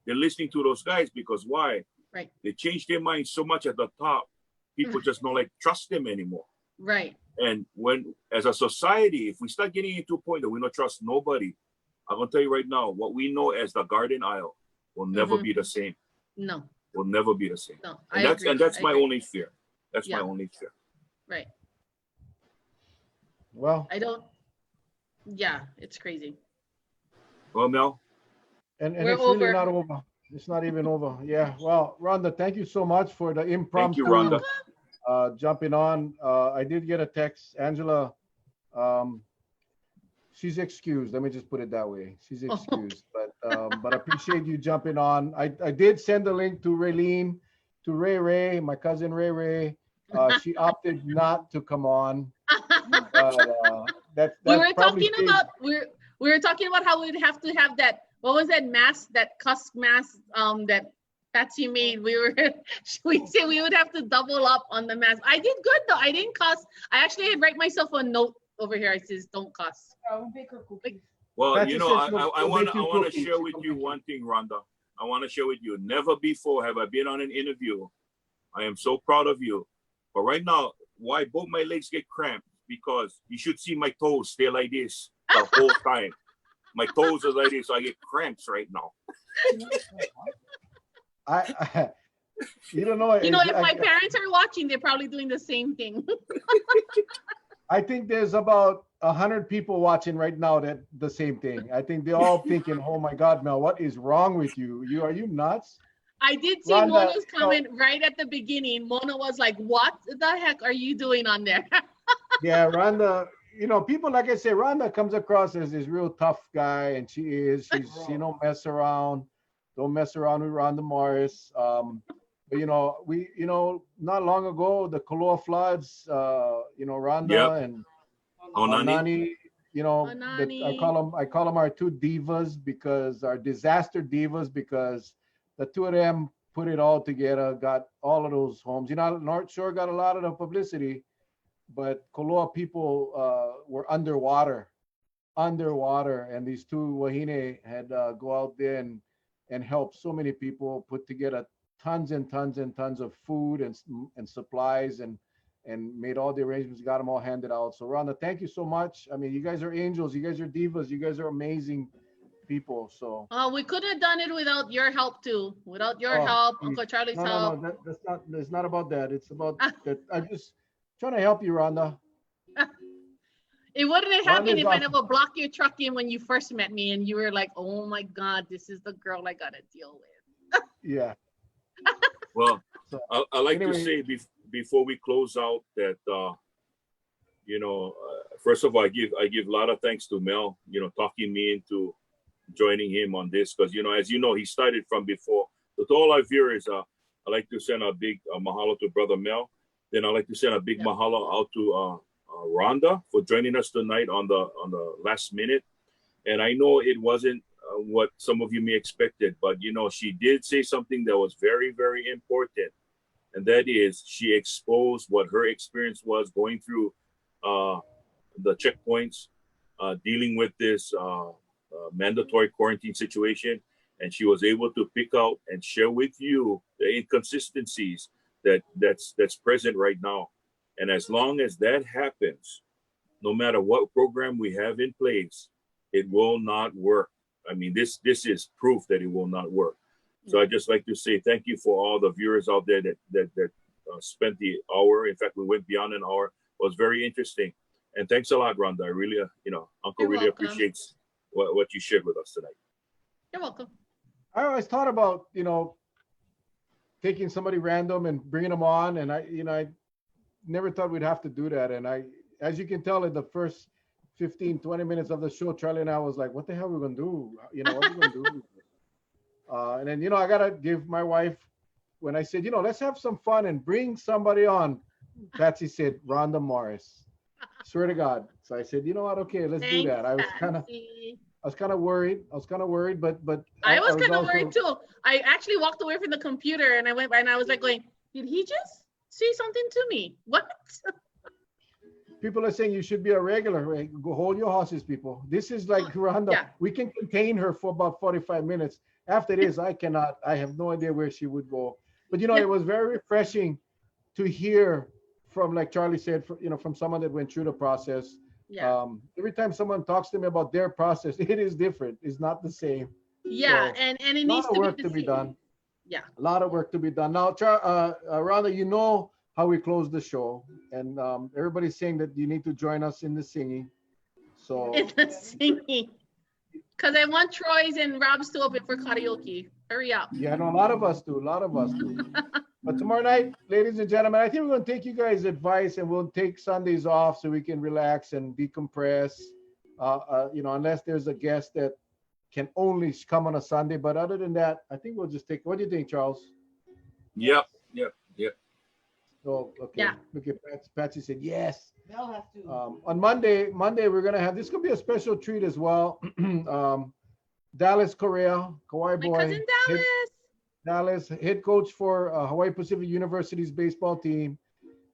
than listening to those guys, because why? Right. They changed their mind so much at the top, people just don't like trust them anymore. Right. And when, as a society, if we start getting into a point that we don't trust nobody, I'm gonna tell you right now, what we know as the garden aisle will never be the same. No. Will never be the same. No. And that's my only fear. That's my Yeah. only fear. Right. Well, I don't. Yeah, it's crazy. Well, Mel, and We're it's really over. not over. It's not even over. Yeah. Well, Rhonda, thank you so much for the thank you, impromptu Rhonda. jumping on. I did get a text, Angela. She's excused. Let me just put it that way. She's excused. But I appreciate you jumping on. I did send a link to Raylene, to Ray, my cousin Ray. She opted not to come on. That We were probably talking about we were talking about how we'd have to have that, what was that mask, that cusk mask that Patsy made. We said we would have to double up on the mask. I did good though. I didn't cuss. I actually had write myself a note over here. I says don't cuss. I'll bake her cookies. Well, Patsy you said know, I she'll want make you to cookies. share with you one thing, Rhonda. I want to share with you. Never before have I been on an interview. I am so proud of you. But right now, why both my legs get cramped? Because you should see my toes stay like this the whole time. My toes are like this, so I get cramps right now. I you don't know. You know, if my parents are watching, they're probably doing the same thing. I think there's about 100 people watching right now that the same thing. I think they're all thinking, "Oh my God, Mel, what is wrong with you? Are you nuts?" I did see Rhonda, Mona's comment right at the beginning. Mona was like, "What the heck are you doing on there?" Yeah, Rhonda. You know, people like I say, Rhonda comes across as this real tough guy, and she is. She don't mess around. Don't mess around with Rhonda Morris. But not long ago, the Kauai floods. Rhonda and Onani. Onani, I call them our two divas, because our disaster divas, because the two of them put it all together, got all of those homes. North Shore got a lot of the publicity, but Kauai people were underwater, and these two wahine had go out there and help so many people, put together tons and tons and tons of food and supplies, and made all the arrangements, got them all handed out. So Rhonda, thank you so much. I mean, you guys are angels, you guys are divas, you guys are amazing people. So We could have done it without your help too. Without your Oh, help, geez. Uncle Charlie's no, help. that's not. It's not about that. It's about that. I'm just trying to help you, Rhonda. It wouldn't have happened Rhonda's if I awesome. never blocked your truck in when you first met me and you were like, "Oh my God, this is the girl I gotta deal with." Yeah. Well, So, I like anyway. to say before we close out that first of all, I give a lot of thanks to Mel, talking me into joining him on this, because as you know, he started from before. So to all our viewers, I'd like to send a big mahalo to Brother Mel. Then I'd like to send a big mahalo out to Rhonda for joining us tonight on the last minute. And I know it wasn't what some of you may expected, but she did say something that was very, very important, and that is she exposed what her experience was going through the checkpoints, dealing with this mandatory quarantine situation, and she was able to pick out and share with you the inconsistencies that's present right now. And as long as that happens, no matter what program we have in place, it will not work. I mean, this is proof that it will not work. So I just like to say thank you for all the viewers out there that spent the hour. In fact, we went beyond an hour. It was very interesting. And thanks a lot, Rhonda. I really, Uncle You're really welcome. appreciates what you shared with us tonight. You're welcome. I always thought about taking somebody random and bringing them on, and I never thought we'd have to do that. And as you can tell, in the first 15-20 minutes of the show, Charlie and I was like, what the hell are we gonna do? What are we gonna do? And then I gotta give my wife, when I said, let's have some fun and bring somebody on, Patsy said Rhonda Morris. Swear to God. So I said, you know what? Okay, let's do that. I was kind of worried. but I was kind of also worried too. I actually walked away from the computer and I went by and I was like going, did he just say something to me? What? People are saying you should be a regular. Right? Go hold your horses, people. This is like Rhonda. Yeah. We can contain her for about 45 minutes. After this, I cannot. I have no idea where she would go. But it was very refreshing to hear from, like Charlie said, from someone that went through the process. Yeah. Every time someone talks to me about their process, it is different. It's not the same. Yeah, So, and it a lot needs of to work be to the be same. done. Yeah. A lot of work to be done. Now, Rhonda, you know how we close the show, and everybody's saying that you need to join us in the singing. So It's the singing. Because I want Troy's and Rob's to open for karaoke. Hurry up. yeah, no, a lot of us do. A lot of us do. But tomorrow night, ladies and gentlemen, I think we're going to take you guys' advice, and we'll take Sundays off so we can relax and decompress. Unless there's a guest that can only come on a Sunday. But other than that, I think we'll just take. What do you think, Charles? Yep. Oh, okay. Yeah. Look at Patsy said yes. Mel has to. On Monday, we're gonna have this. Could be a special treat as well. Dallas Correa, Kauai My boy, cousin Dallas. head coach for Hawaii Pacific University's baseball team,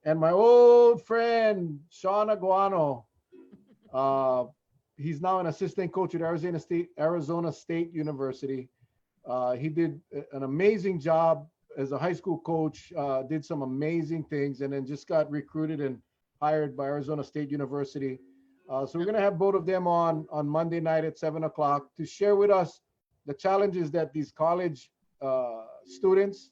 and my old friend Sean Aguano. He's now an assistant coach at Arizona State University. He did an amazing job as a high school coach, did some amazing things, and then just got recruited and hired by Arizona State University. So we're going to have both of them on Monday night at 7:00 to share with us the challenges that these college students,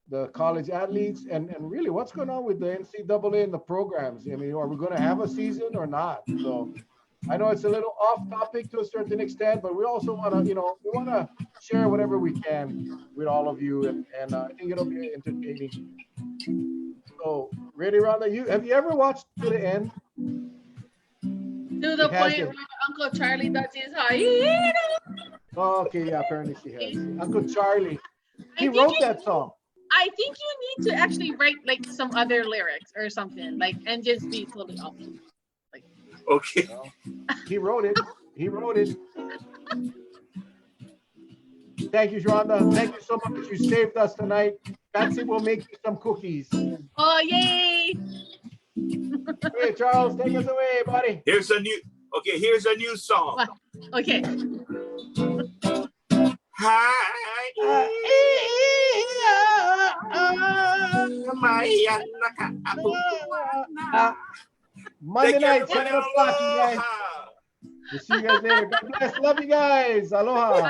the college athletes, and really what's going on with the NCAA and the programs. I mean, are we going to have a season or not? So I know it's a little off topic to a certain extent, but we also want to, we want to share whatever we can with all of you, and I think it'll be entertaining. So, ready, Rhonda? Have you ever watched to the end? To the It has point it. where Uncle Charlie does his hyena. Oh, okay, yeah, apparently she has. Uncle Charlie, I he think wrote you- that song. I think you need to actually write like some other lyrics or something, like, and just be totally off. Okay. He wrote it. Thank you, Rhonda. Thank you so much. You saved us tonight. Patsy will make you some cookies. Oh, yay! Hey, Charles, take us away, buddy. Here's a new song. What? Okay. Monday night, Take care, 7:00, you guys. aloha. We'll see you guys later. God bless. Love you guys. Aloha.